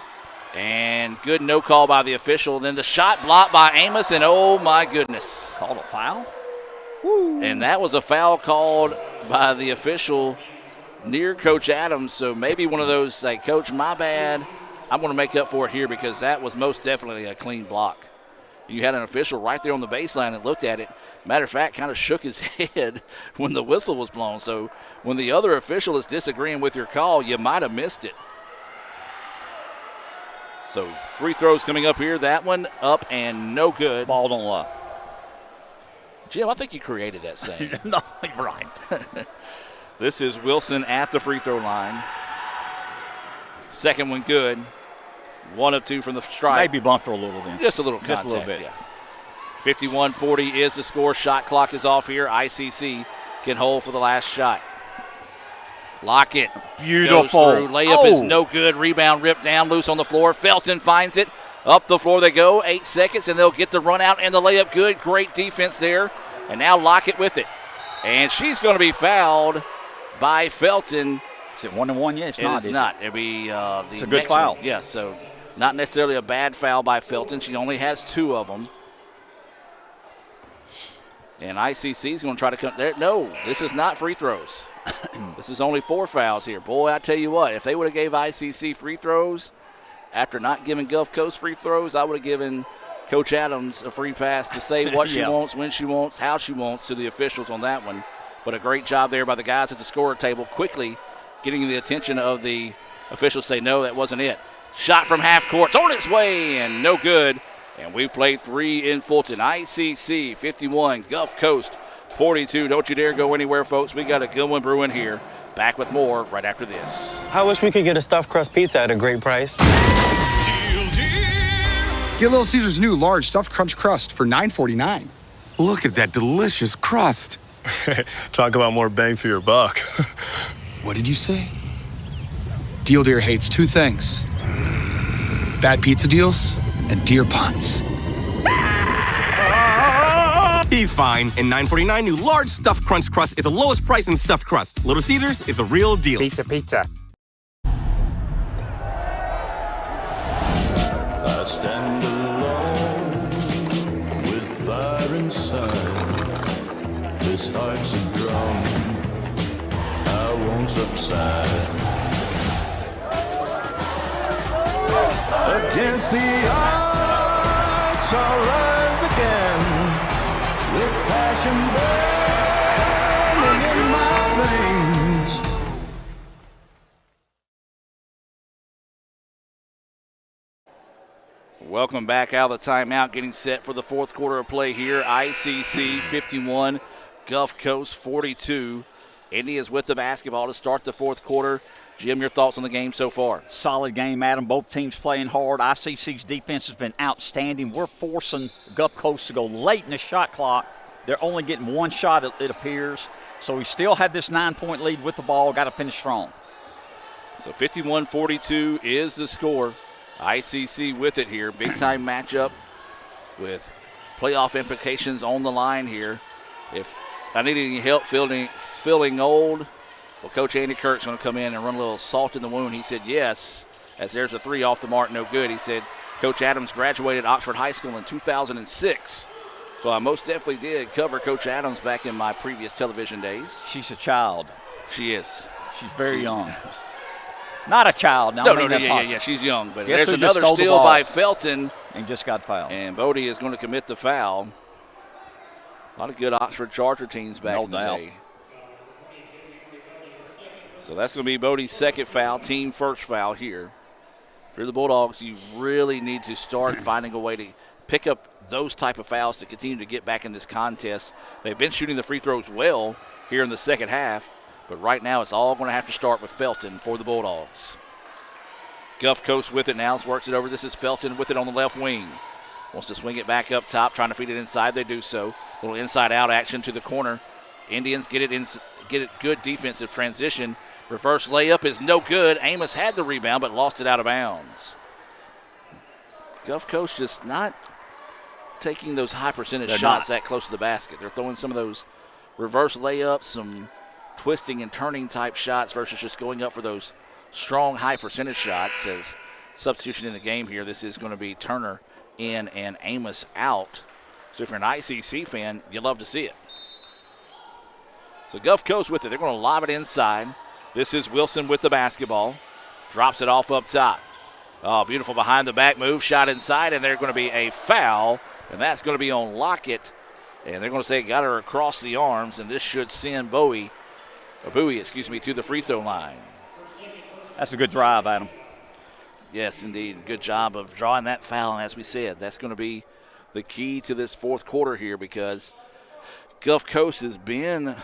And good no call by the official. Then the shot blocked by Amos, and oh my goodness. Called a foul? Woo. And that was a foul called by the official near Coach Adams. So maybe one of those, say, Coach, my bad. I'm going to make up for it here because that was most definitely a clean block. You had an official right there on the baseline that looked at it. Matter of fact, kind of shook his head when the whistle was blown. So when the other official is disagreeing with your call, you might have missed it. So free throws coming up here. That one up and no good. Ball don't lie. Jim, I think you created that saying. No, you're right. This is Wilson at the free throw line. Second one good. 1 of 2 from the stripe. Maybe bumped her a little then. Just a little contact. Just a little bit. Yeah. 51-40 is the score. Shot clock is off here. ICC can hold for the last shot. Lockett. Beautiful. Goes through. Layup is no good. Rebound ripped down, loose on the floor. Felton finds it. Up the floor they go. 8 seconds, and they'll get the run out and the layup good. Great defense there. And now Lockett with it. And she's going to be fouled by Felton. Is it 1-1? Yeah, it's not. It's not. It'll be the it's a good foul. Yes, yeah, so not necessarily a bad foul by Felton. She only has 2 of them. And ICC is going to try to come there. No, this is not free throws. This is only 4 fouls here. Boy, I tell you what, if they would have gave ICC free throws after not giving Gulf Coast free throws, I would have given Coach Adams a free pass to say what she wants, when she wants, how she wants to the officials on that one. But a great job there by the guys at the scorer table, quickly getting the attention of the officials. Say, no, that wasn't it. Shot from half court. It's on its way and no good. And we've played 3 in Fulton. ICC 51, Gulf Coast 42. Don't you dare go anywhere, folks. We got a good one brewing here. Back with more right after this. I wish we could get a stuffed crust pizza at a great price. Get Little Caesars new large stuffed crunch crust for $9.49. Look at that delicious crust. Talk about more bang for your buck. What did you say? Deal Deer hates 2 things. Bad pizza deals and deer puns. He's fine. And $9.49 new large stuffed crunch crust is the lowest price in stuffed crust. Little Caesars is the real deal. Pizza, pizza. I stand alone with fire inside. this heart's a drum, I won't subside. Against the odds, I'll rise again, with passion burning in my veins. Welcome back out of the timeout, getting set for the fourth quarter of play here. ICC 51, Gulf Coast 42. Indians with the basketball to start the fourth quarter. Jim, your thoughts on the game so far? Solid game, Adam. Both teams playing hard. ICC's defense has been outstanding. We're forcing Gulf Coast to go late in the shot clock. They're only getting one shot, it appears. So we still have this 9-point lead with the ball. Got to finish strong. So 51-42 is the score. ICC with it here. Big-time matchup with playoff implications on the line here. If I need any help feeling old, well, Coach Andy Kirk's going to come in and run a little salt in the wound. He said yes, as there's a three off the mark, no good. He said Coach Adams graduated Oxford High School in 2006. So I most definitely did cover Coach Adams back in my previous television days. She's a child. She is. She's very young. Not a child. No, she's young. But Guess there's another steal by Felton. And just got fouled. And Bodie is going to commit the foul. A lot of good Oxford Charger teams back in the day. So that's going to be Bodie's second foul, team first foul here. If you're the Bulldogs, you really need to start finding a way to pick up those type of fouls to continue to get back in this contest. They've been shooting the free throws well here in the second half, but right now it's all going to have to start with Felton for the Bulldogs. Gulf Coast with it now, works it over. This is Felton with it on the left wing. Wants to swing it back up top, trying to feed it inside. They do so. A little inside-out action to the corner. Indians get it good defensive transition. Reverse layup is no good. Amos had the rebound but lost it out of bounds. Gulf Coast just not taking those high percentage shots that close to the basket. They're throwing some of those reverse layups, some twisting and turning type shots versus just going up for those strong high percentage shots. As substitution in the game here, this is going to be Turner in and Amos out. So if you're an ICC fan, you love to see it. So Gulf Coast with it. They're going to lob it inside. This is Wilson with the basketball. Drops it off up top. Oh, beautiful behind the back move. Shot inside, and there's going to be a foul, and that's going to be on Lockett. And they're going to say got her across the arms, and this should send Bowie to the free throw line. That's a good drive, Adam. Yes, indeed. Good job of drawing that foul, and as we said, that's going to be the key to this fourth quarter here because Gulf Coast has been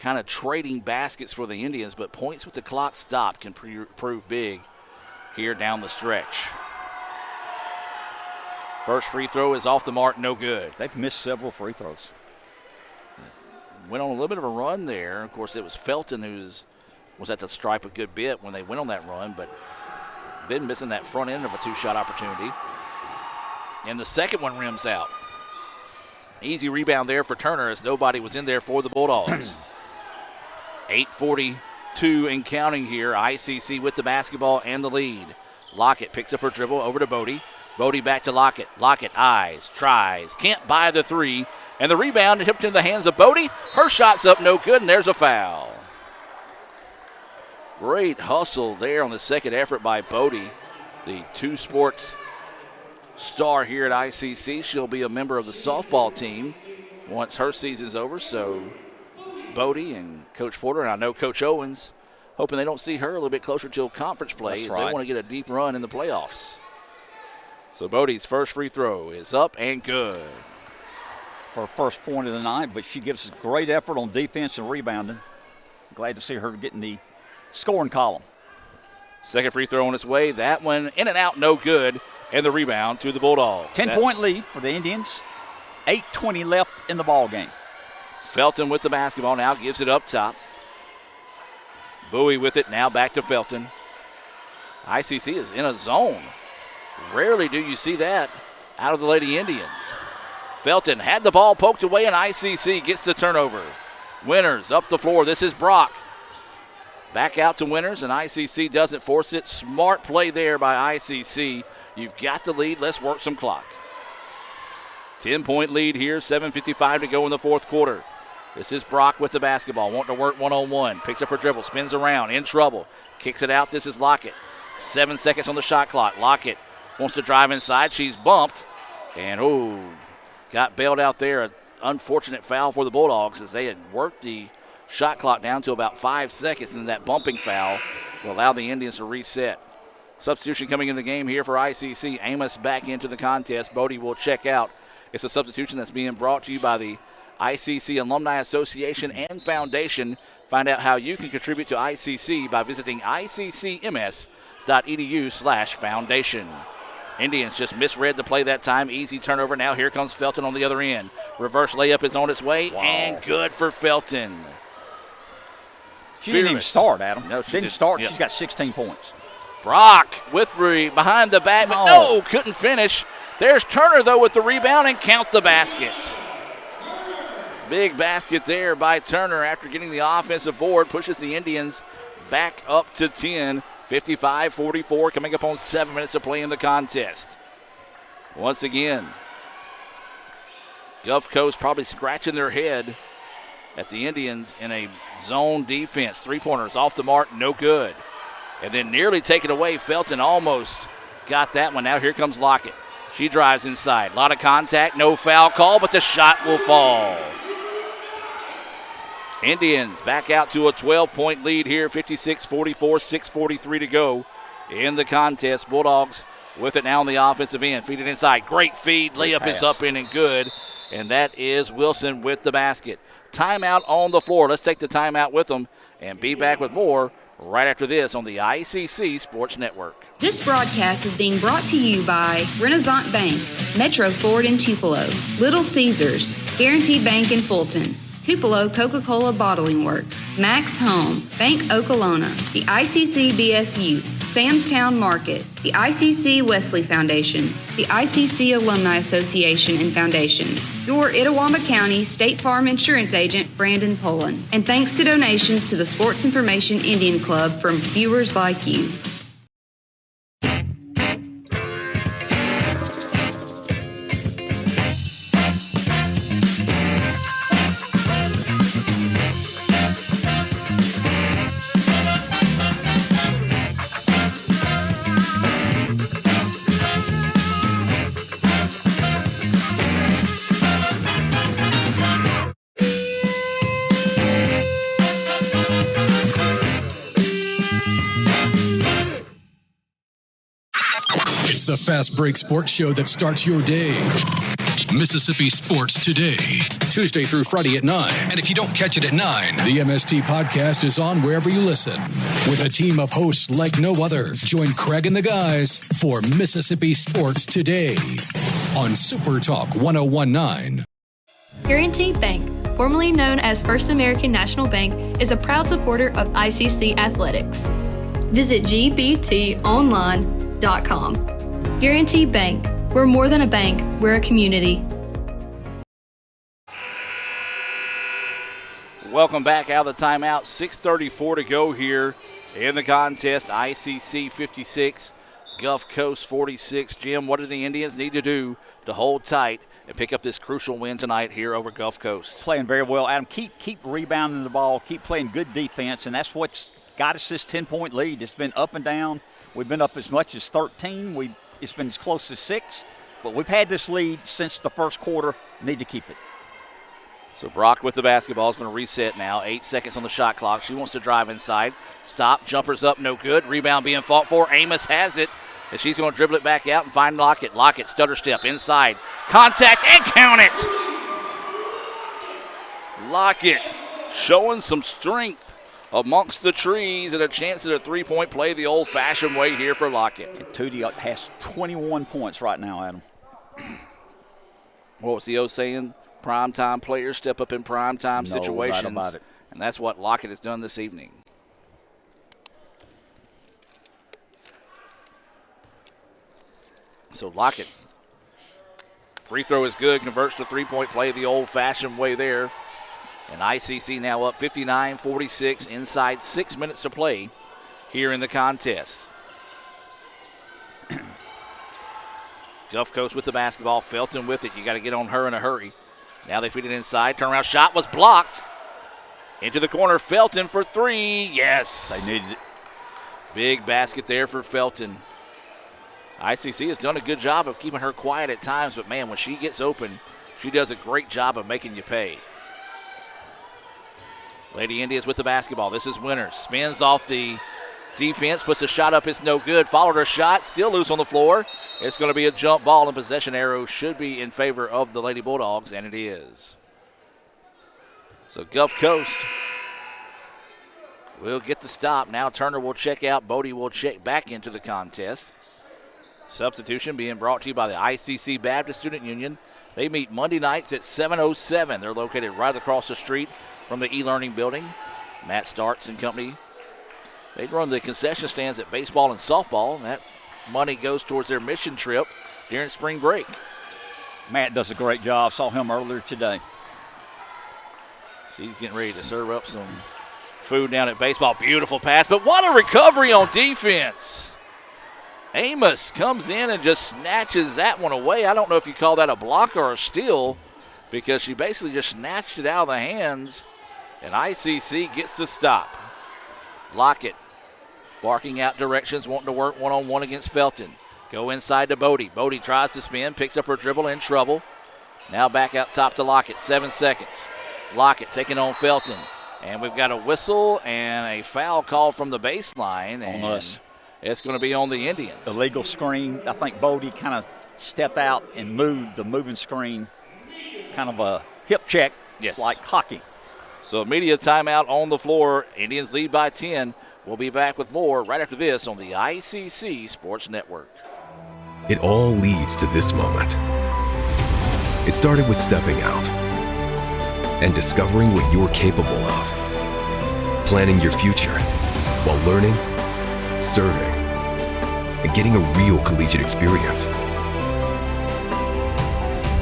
kind of trading baskets for the Indians, but points with the clock stopped can prove big here down the stretch. First free throw is off the mark, no good. They've missed several free throws. Went on a little bit of a run there. Of course, it was Felton who was at the stripe a good bit when they went on that run, but been missing that front end of a two-shot opportunity. And the second one rims out. Easy rebound there for Turner as nobody was in there for the Bulldogs. 8:42 and counting here. ICC with the basketball and the lead. Lockett picks up her dribble over to Bodie. Bodie back to Lockett. Lockett eyes, tries, can't buy the three. And the rebound tipped into the hands of Bodie. Her shot's up, no good, and there's a foul. Great hustle there on the second effort by Bodie, the two-sports star here at ICC. She'll be a member of the softball team once her season's over. So Bodie and Coach Porter, and I know Coach Owens, hoping they don't see her a little bit closer to conference play as they want to get a deep run in the playoffs. So Bodie's first free throw is up and good. Her first point of the night, but she gives us great effort on defense and rebounding. Glad to see her getting the scoring column. Second free throw on its way. That one in and out, no good. And the rebound to the Bulldogs. 10-point lead for the Indians. 8:20 left in the ball game. Felton with the basketball now, gives it up top. Bowie with it, now back to Felton. ICC is in a zone. Rarely do you see that out of the Lady Indians. Felton had the ball poked away, and ICC gets the turnover. Winters up the floor. This is Brock. Back out to Winters, and ICC doesn't force it. Smart play there by ICC. You've got the lead. Let's work some clock. 10-point lead here, 7:55 to go in the fourth quarter. This is Brock with the basketball, wanting to work one-on-one. Picks up her dribble, spins around, in trouble. Kicks it out. This is Lockett. 7 seconds on the shot clock. Lockett wants to drive inside. She's bumped. And, got bailed out there. An unfortunate foul for the Bulldogs as they had worked the shot clock down to about 5 seconds, and that bumping foul will allow the Indians to reset. Substitution coming in the game here for ICC. Amos back into the contest. Bodie will check out. It's a substitution that's being brought to you by the ICC Alumni Association and Foundation. Find out how you can contribute to ICC by visiting iccms.edu/foundation. Indians just misread the play that time. Easy turnover. Now here comes Felton on the other end. Reverse layup is on its way, and good for Felton. She didn't even start, Adam. No, she didn't start. Yeah. She's got 16 points. Brock with behind the back, but no, couldn't finish. There's Turner, though, with the rebound, and count the basket. Big basket there by Turner after getting the offensive board. Pushes the Indians back up to 10. 55-44, coming up on 7 minutes of play in the contest. Once again, Gulf Coast probably scratching their head at the Indians in a zone defense. Three-pointers off the mark, no good. And then nearly taken away. Felton almost got that one. Now here comes Lockett. She drives inside. A lot of contact, no foul call, but the shot will fall. Indians back out to a 12-point lead here, 56-44, 6:43 to go in the contest. Bulldogs with it now on the offensive end. Feed it inside. Great feed. Layup is up in and good. And that is Wilson with the basket. Timeout on the floor. Let's take the timeout with them and be back with more right after this on the ICC Sports Network. This broadcast is being brought to you by Renaissance Bank, Metro Ford in Tupelo, Little Caesars, Guaranteed Bank in Fulton, Tupelo Coca-Cola Bottling Works, Max Home, Bank Okolona, the ICC BSU, Samstown Market, the ICC Wesley Foundation, the ICC Alumni Association and Foundation, your Itawamba County State Farm Insurance Agent, Brandon Poland, and thanks to donations to the Sports Information Indian Club from viewers like you. It's the Fast Break Sports Show that starts your day. Mississippi Sports Today, Tuesday through Friday at 9. And if you don't catch it at 9, the MST podcast is on wherever you listen. With a team of hosts like no others, join Craig and the guys for Mississippi Sports Today on Super Talk 101.9. Guaranteed Bank, formerly known as First American National Bank, is a proud supporter of ICC athletics. Visit gbtonline.com. Guaranteed Bank. We're more than a bank, we're a community. Welcome back out of the timeout. 6:34 to go here in the contest. ICC 56, Gulf Coast 46. Jim, what do the Indians need to do to hold tight and pick up this crucial win tonight here over Gulf Coast? Playing very well, Adam. Keep rebounding the ball. Keep playing good defense, and that's what's got us this 10-point lead. It's been up and down. We've been up as much as 13. It's been as close as 6. But we've had this lead since the first quarter. Need to keep it. So Brock with the basketball is going to reset now. 8 seconds on the shot clock. She wants to drive inside. Stop. Jumpers up. No good. Rebound being fought for. Amos has it. And she's going to dribble it back out and find Lockett. Lockett, stutter step inside. Contact and count it. Lockett showing some strength amongst the trees and a chance at a three-point play the old-fashioned way here for Lockett. And Tootie has 21 points right now, Adam. What was the O saying? Primetime players step up in primetime situations. Right about it. And that's what Lockett has done this evening. So Lockett, free throw is good, converts to three-point play the old-fashioned way there. And ICC now up 59-46 inside 6 minutes to play here in the contest. Gulf Coast with the basketball. Felton with it. You got to get on her in a hurry. Now they feed it inside. Turnaround shot was blocked. Into the corner, Felton for three. Yes. They needed it. Big basket there for Felton. ICC has done a good job of keeping her quiet at times, but man, when she gets open, she does a great job of making you pay. Lady Indians with the basketball. This is Winters. Spins off the defense, puts a shot up. It's no good. Followed her shot. Still loose on the floor. It's going to be a jump ball, and possession arrow should be in favor of the Lady Bulldogs, and it is. So Gulf Coast will get the stop. Now Turner will check out. Bodie will check back into the contest. Substitution being brought to you by the ICC Baptist Student Union. They meet Monday nights at 7:07. They're located right across the street from the e-learning building. Matt Starks and company. They run the concession stands at baseball and softball, and that money goes towards their mission trip during spring break. Matt does a great job. Saw him earlier today. So he's getting ready to serve up some food down at baseball. Beautiful pass, but what a recovery on defense. Amos comes in and just snatches that one away. I don't know if you call that a block or a steal, because she basically just snatched it out of the hands, and ICC gets the stop. Lockett barking out directions, wanting to work one-on-one against Felton. Go inside to Bodie. Bodie tries to spin, picks up her dribble, in trouble. Now back out top to Lockett, 7 seconds. Lockett taking on Felton. And we've got a whistle and a foul call from the baseline. And us. It's going to be on the Indians. Illegal screen. I think Bodie kind of stepped out and moved the moving screen. Kind of a hip check, yes, like hockey. So immediate timeout on the floor. Indians lead by 10. We'll be back with more right after this on the ICC Sports Network. It all leads to this moment. It started with stepping out and discovering what you're capable of. Planning your future while learning, serving, and getting a real collegiate experience.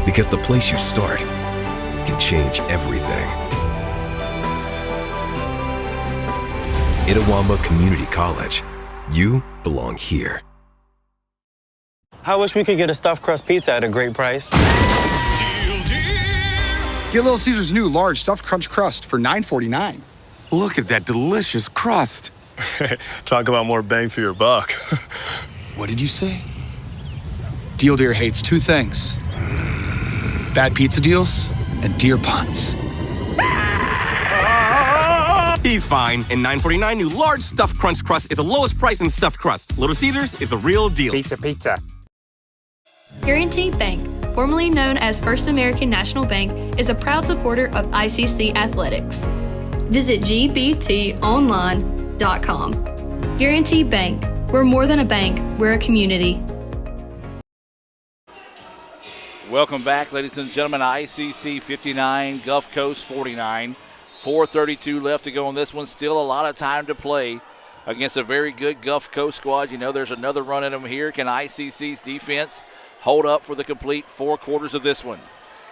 Because the place you start can change everything. Itawamba Community College. You belong here. I wish we could get a stuffed crust pizza at a great price. Get Little Caesars new large stuffed crunch crust for $9.49. Look at that delicious crust. Talk about more bang for your buck. What did you say? Deal Deer hates two things: bad pizza deals and deer puns. He's fine. And $9.49 new large stuffed crunch crust is the lowest price in stuffed crust. Little Caesars is the real deal. Pizza. Guaranteed Bank, formerly known as First American National Bank, is a proud supporter of ICC athletics. Visit gbtonline.com. Guaranteed Bank. We're more than a bank, we're a community. Welcome back, ladies and gentlemen. ICC 59, Gulf Coast 49. 4:32 left to go on this one. Still a lot of time to play against a very good Gulf Coast squad. You know there's another run at them here. Can ICC's defense hold up for the complete 4 quarters of this one?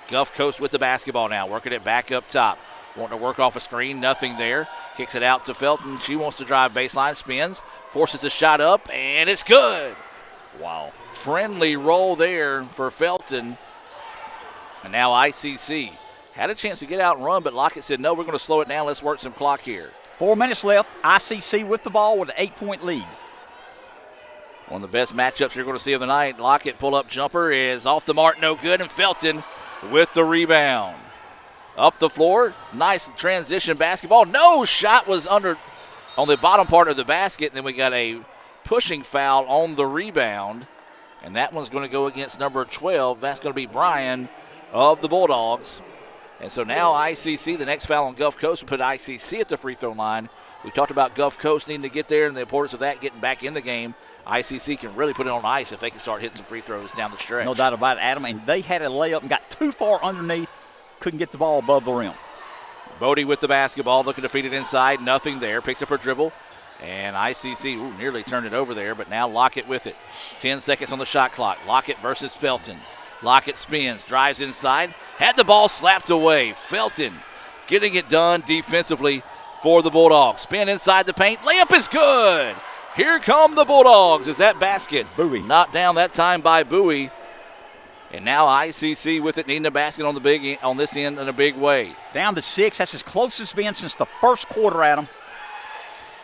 Gulf Coast with the basketball now, working it back up top. Wanting to work off a screen, nothing there. Kicks it out to Felton. She wants to drive baseline, spins, forces a shot up, and it's good. Wow. Friendly roll there for Felton. And now ICC had a chance to get out and run, but Lockett said, no, we're going to slow it down. Let's work some clock here. 4 minutes left. ICC with the ball with an 8-point lead. One of the best matchups you're going to see of the night. Lockett pull-up jumper is off the mark, no good, and Felton with the rebound. Up the floor, nice transition basketball. No, shot was under on the bottom part of the basket, and then we got a pushing foul on the rebound, and that one's going to go against number 12. That's going to be Bryan of the Bulldogs. And so now ICC, the next foul on Gulf Coast, will put ICC at the free throw line. We talked about Gulf Coast needing to get there and the importance of that getting back in the game. ICC can really put it on ice if they can start hitting some free throws down the stretch. No doubt about it, Adam. And they had a layup and got too far underneath. Couldn't get the ball above the rim. Bodie with the basketball, looking to feed it inside. Nothing there. Picks up her dribble. And ICC nearly turned it over there, but now Lockett with it. 10 seconds on the shot clock. Lockett versus Felton. Lockett spins, drives inside, had the ball slapped away. Felton getting it done defensively for the Bulldogs. Spin inside the paint, layup is good. Here come the Bulldogs as that basket knocked down that time by Bowie. And now ICC with it, needing a basket on this end in a big way. Down to 6. That's as close as it's been since the first quarter, Adam.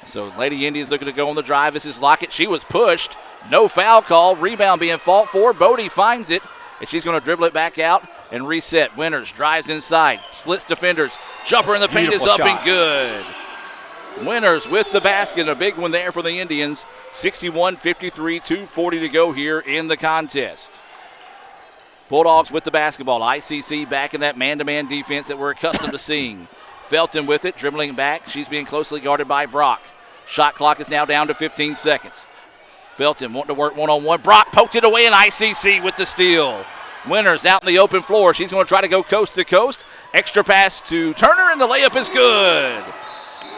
So Lady Indians looking to go on the drive. This is Lockett. She was pushed. No foul call. Rebound being fought for. Bodie finds it, and she's going to dribble it back out and reset. Winters drives inside. Splits defenders. Jumper in the paint is up and good. Winters with the basket. A big one there for the Indians. 61-53, 2:40 to go here in the contest. Bulldogs with the basketball. ICC back in that man-to-man defense that we're accustomed to seeing. Felton with it, dribbling back. She's being closely guarded by Brock. Shot clock is now down to 15 seconds. Felton wanting to work one-on-one. Brock poked it away, and ICC with the steal. Winters out in the open floor. She's going to try to go coast to coast. Extra pass to Turner, and the layup is good.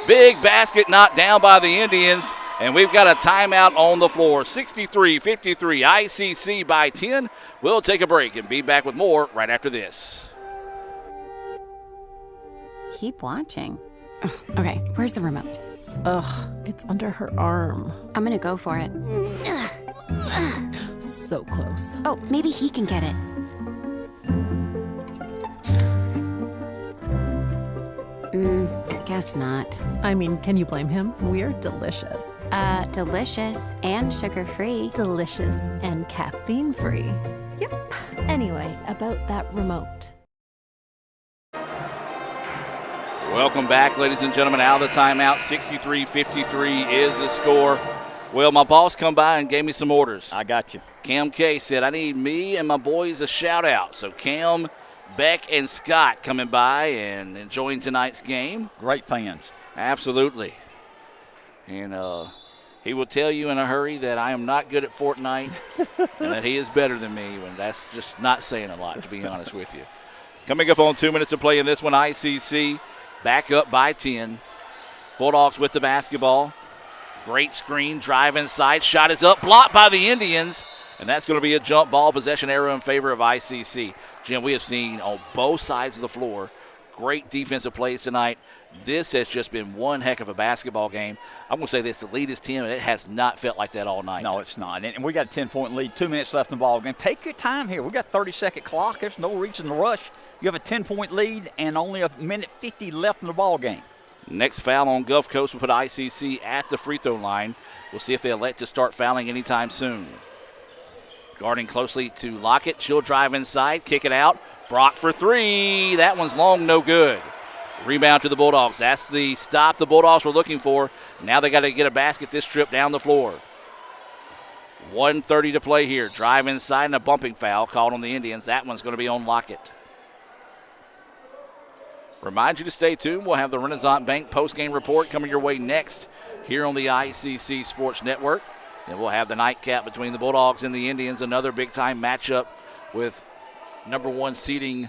Big basket knocked down by the Indians, and we've got a timeout on the floor. 63-53, ICC by 10. We'll take a break and be back with more right after this. Keep watching. Okay, where's the remote? Ugh, it's under her arm. I'm gonna go for it. So close. Oh, maybe he can get it. Guess not. I mean, can you blame him? We're delicious. Delicious and sugar-free. Delicious and caffeine-free. Yep. Anyway, about that remote. Welcome back, ladies and gentlemen. Out of the timeout, 63-53 is the score. Well, my boss come by and gave me some orders. I got you. Cam K said, I need me and my boys a shout-out. So Cam, Beck, and Scott coming by and enjoying tonight's game. Great fans. Absolutely. And he will tell you in a hurry that I am not good at Fortnite and that he is better than me. And that's just not saying a lot, to be honest with you. Coming up on 2 minutes of play in this one, ICC back up by 10. Bulldogs with the basketball. Great screen, drive inside. Shot is up, blocked by the Indians. And that's going to be a jump ball possession arrow in favor of ICC. Jim, we have seen on both sides of the floor great defensive plays tonight. This has just been one heck of a basketball game. I'm going to say this, the lead is 10, and it has not felt like that all night. No, it's not. And we got a 10-point lead, 2 minutes left in the ball game. Take your time here. We got a 30-second clock. There's no reason to rush. You have a 10-point lead and only a minute 50 left in the ball game. Next foul on Gulf Coast will put ICC at the free throw line. We'll see if they elect to start fouling anytime soon. Guarding closely to Lockett. She'll drive inside, kick it out. Brock for three. That one's long, no good. Rebound to the Bulldogs. That's the stop the Bulldogs were looking for. Now they got to get a basket this trip down the floor. 1:30 to play here. Drive inside and a bumping foul called on the Indians. That one's going to be on Lockett. Remind you to stay tuned. We'll have the Renaissance Bank postgame report coming your way next here on the ICC Sports Network. And we'll have the nightcap between the Bulldogs and the Indians, another big-time matchup with number one seeding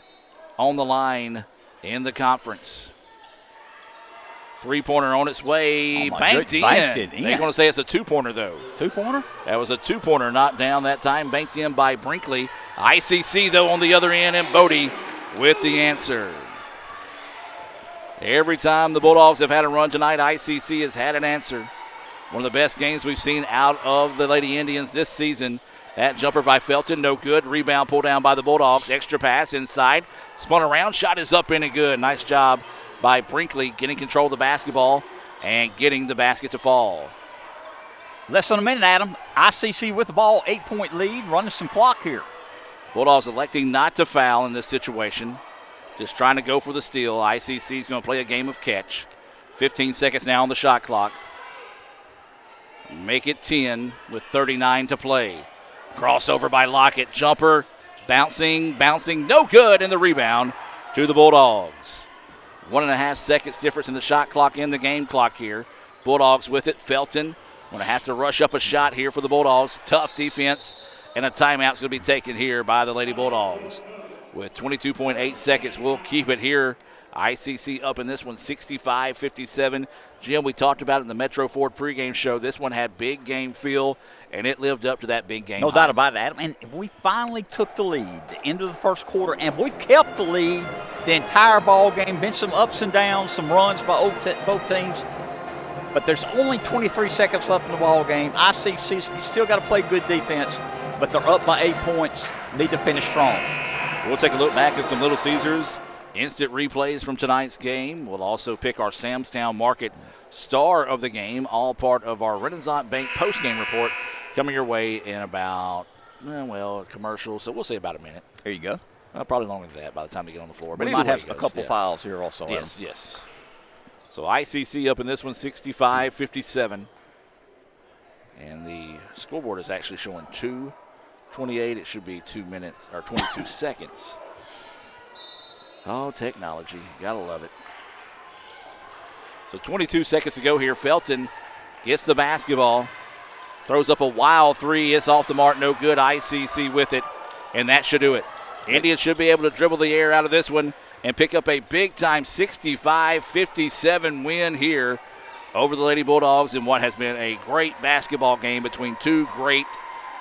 on the line in the conference. Three-pointer on its way, banked in. They're going to say it's a two-pointer, though. Two-pointer? That was a two-pointer, not down that time, banked in by Brinkley. ICC, though, on the other end, and Bodie with the answer. Every time the Bulldogs have had a run tonight, ICC has had an answer. One of the best games we've seen out of the Lady Indians this season. That jumper by Felton, no good. Rebound pulled down by the Bulldogs. Extra pass inside. Spun around. Shot is up and good. Nice job by Brinkley getting control of the basketball and getting the basket to fall. Less than a minute, Adam. ICC with the ball, 8-point lead, running some clock here. Bulldogs electing not to foul in this situation. Just trying to go for the steal. ICC is going to play a game of catch. 15 seconds now on the shot clock. Make it 10 with 39 to play. Crossover by Lockett. Jumper, bouncing, no good, and the rebound to the Bulldogs. 1.5 seconds difference in the shot clock and the game clock here. Bulldogs with it. Felton going to have to rush up a shot here for the Bulldogs. Tough defense, and a timeout's going to be taken here by the Lady Bulldogs. With 22.8 seconds, we'll keep it here. ICC up in this one, 65-57. Jim, we talked about it in the Metro Ford pregame show. This one had big game feel, and it lived up to that big game. No doubt about it, Adam. And we finally took the lead the end of the first quarter, and we've kept the lead the entire ball game. Been some ups and downs, some runs by both teams. But there's only 23 seconds left in the ball game. ICC still got to play good defense, but they're up by 8 points. need to finish strong. We'll take a look back at some Little Caesars instant replays from tonight's game. We'll also pick our Samstown Market star of the game, all part of our Renaissance Bank postgame report coming your way in about, a commercial, so we'll say about a minute. There you go. Probably longer than that by the time we get on the floor. But we might have a couple fouls here also. Yes. So ICC up in this one, 65-57. And the scoreboard is actually showing 2:28. It should be 2 minutes or 22 seconds. Oh, technology. Gotta love it. So 22 seconds to go here. Felton gets the basketball. Throws up a wild three. It's off the mark. No good. ICC with it. And that should do it. Indians should be able to dribble the air out of this one and pick up a big-time 65-57 win here over the Lady Bulldogs in what has been a great basketball game between two great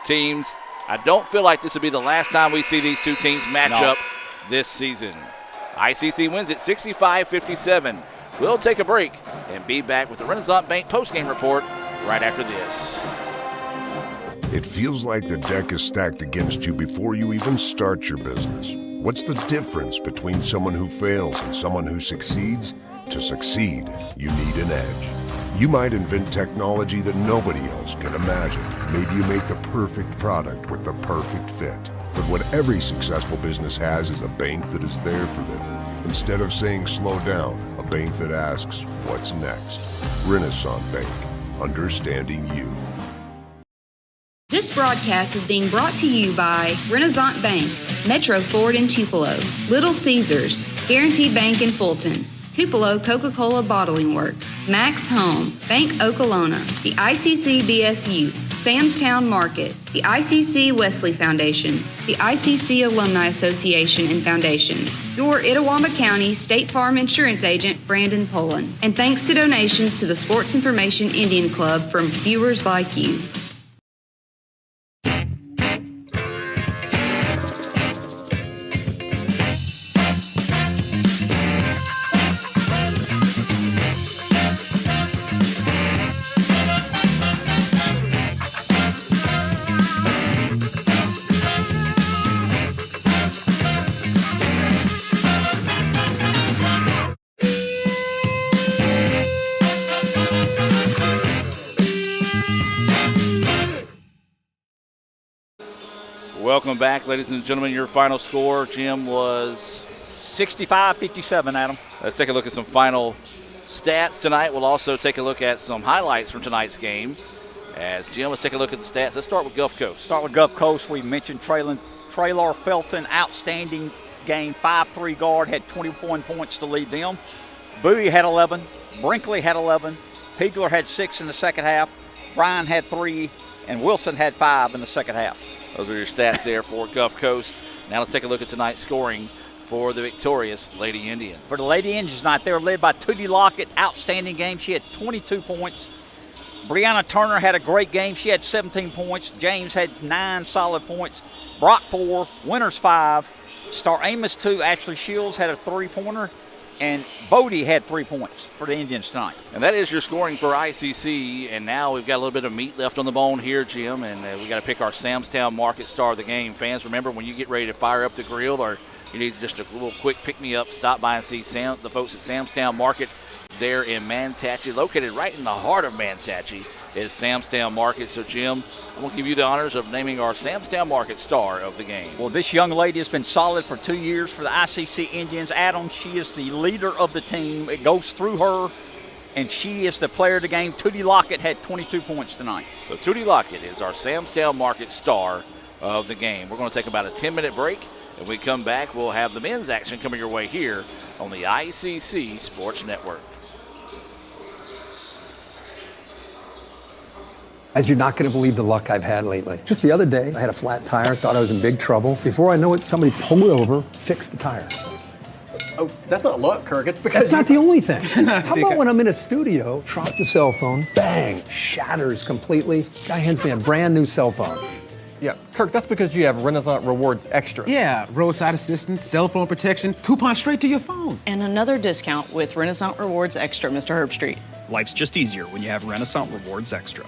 teams. I don't feel like this will be the last time we see these two teams match up this season. ICC wins it 65-57. We'll take a break and be back with the Renaissance Bank postgame report right after this. It feels like the deck is stacked against you before you even start your business. What's the difference between someone who fails and someone who succeeds? To succeed, you need an edge. You might invent technology that nobody else can imagine. Maybe you make the perfect product with the perfect fit. But what every successful business has is a bank that is there for them. Instead of saying slow down, a bank that asks, what's next? Renaissance Bank, understanding you. This broadcast is being brought to you by Renaissance Bank, Metro Ford in Tupelo, Little Caesars, Guaranteed Bank in Fulton, Tupelo Coca-Cola Bottling Works, Max Home, Bank Okolona, the ICC BSU, Samstown Market, the ICC Wesley Foundation, the ICC Alumni Association and Foundation, your Itawamba County State Farm Insurance Agent, Brandon Poland, and thanks to donations to the Sports Information Indian Club from viewers like you. Welcome back, ladies and gentlemen. Your final score, Jim, was 65-57, Adam. Let's take a look at some final stats tonight. We'll also take a look at some highlights from tonight's game. As Jim, let's take a look at the stats. Let's start with Gulf Coast. Start with Gulf Coast. We mentioned Traylor Felton, outstanding game, 5'3" guard, had 21 points to lead them. Bowie had 11. Brinkley had 11. Pegler had 6 in the second half. Bryan had 3. And Wilson had 5 in the second half. Those are your stats there for Gulf Coast. Now let's take a look at tonight's scoring for the victorious Lady Indians. For the Lady Indians tonight, they were led by Tootie Lockett. Outstanding game. She had 22 points. Brianna Turner had a great game. She had 17 points. James had 9 solid points. Brock 4. Winters 5. Star Amos 2. Ashley Shields had a 3-pointer. And Bodie had 3 points for the Indians tonight. And that is your scoring for ICC. And now we've got a little bit of meat left on the bone here, Jim. And we got to pick our Samstown Market star of the game. Fans, remember when you get ready to fire up the grill or you need just a little quick pick-me-up, stop by and see the folks at Samstown Market there in Manatachee. Located right in the heart of Manatachee is Samstown Market. So, Jim, I'm going to give you the honors of naming our Samstown Market star of the game. Well, this young lady has been solid for 2 years for the ICC Indians. Adam, she is the leader of the team. It goes through her, and she is the player of the game. Tootie Lockett had 22 points tonight. So Tootie Lockett is our Samstown Market star of the game. We're going to take about a 10-minute break. When we come back, we'll have the men's action coming your way here on the ICC Sports Network. As you're not going to believe the luck I've had lately. Just the other day, I had a flat tire, thought I was in big trouble. Before I know it, somebody pulled over, fixed the tire. Oh, that's not luck, Kirk. It's because That's not the only thing. How about when I'm in a studio, drop the cell phone, bang, shatters completely. Guy hands me a brand new cell phone. Yeah, Kirk, that's because you have Renaissance Rewards Extra. Yeah, roadside assistance, cell phone protection, coupon straight to your phone. And another discount with Renaissance Rewards Extra, Mr. Herbstreit. Life's just easier when you have Renaissance Rewards Extra.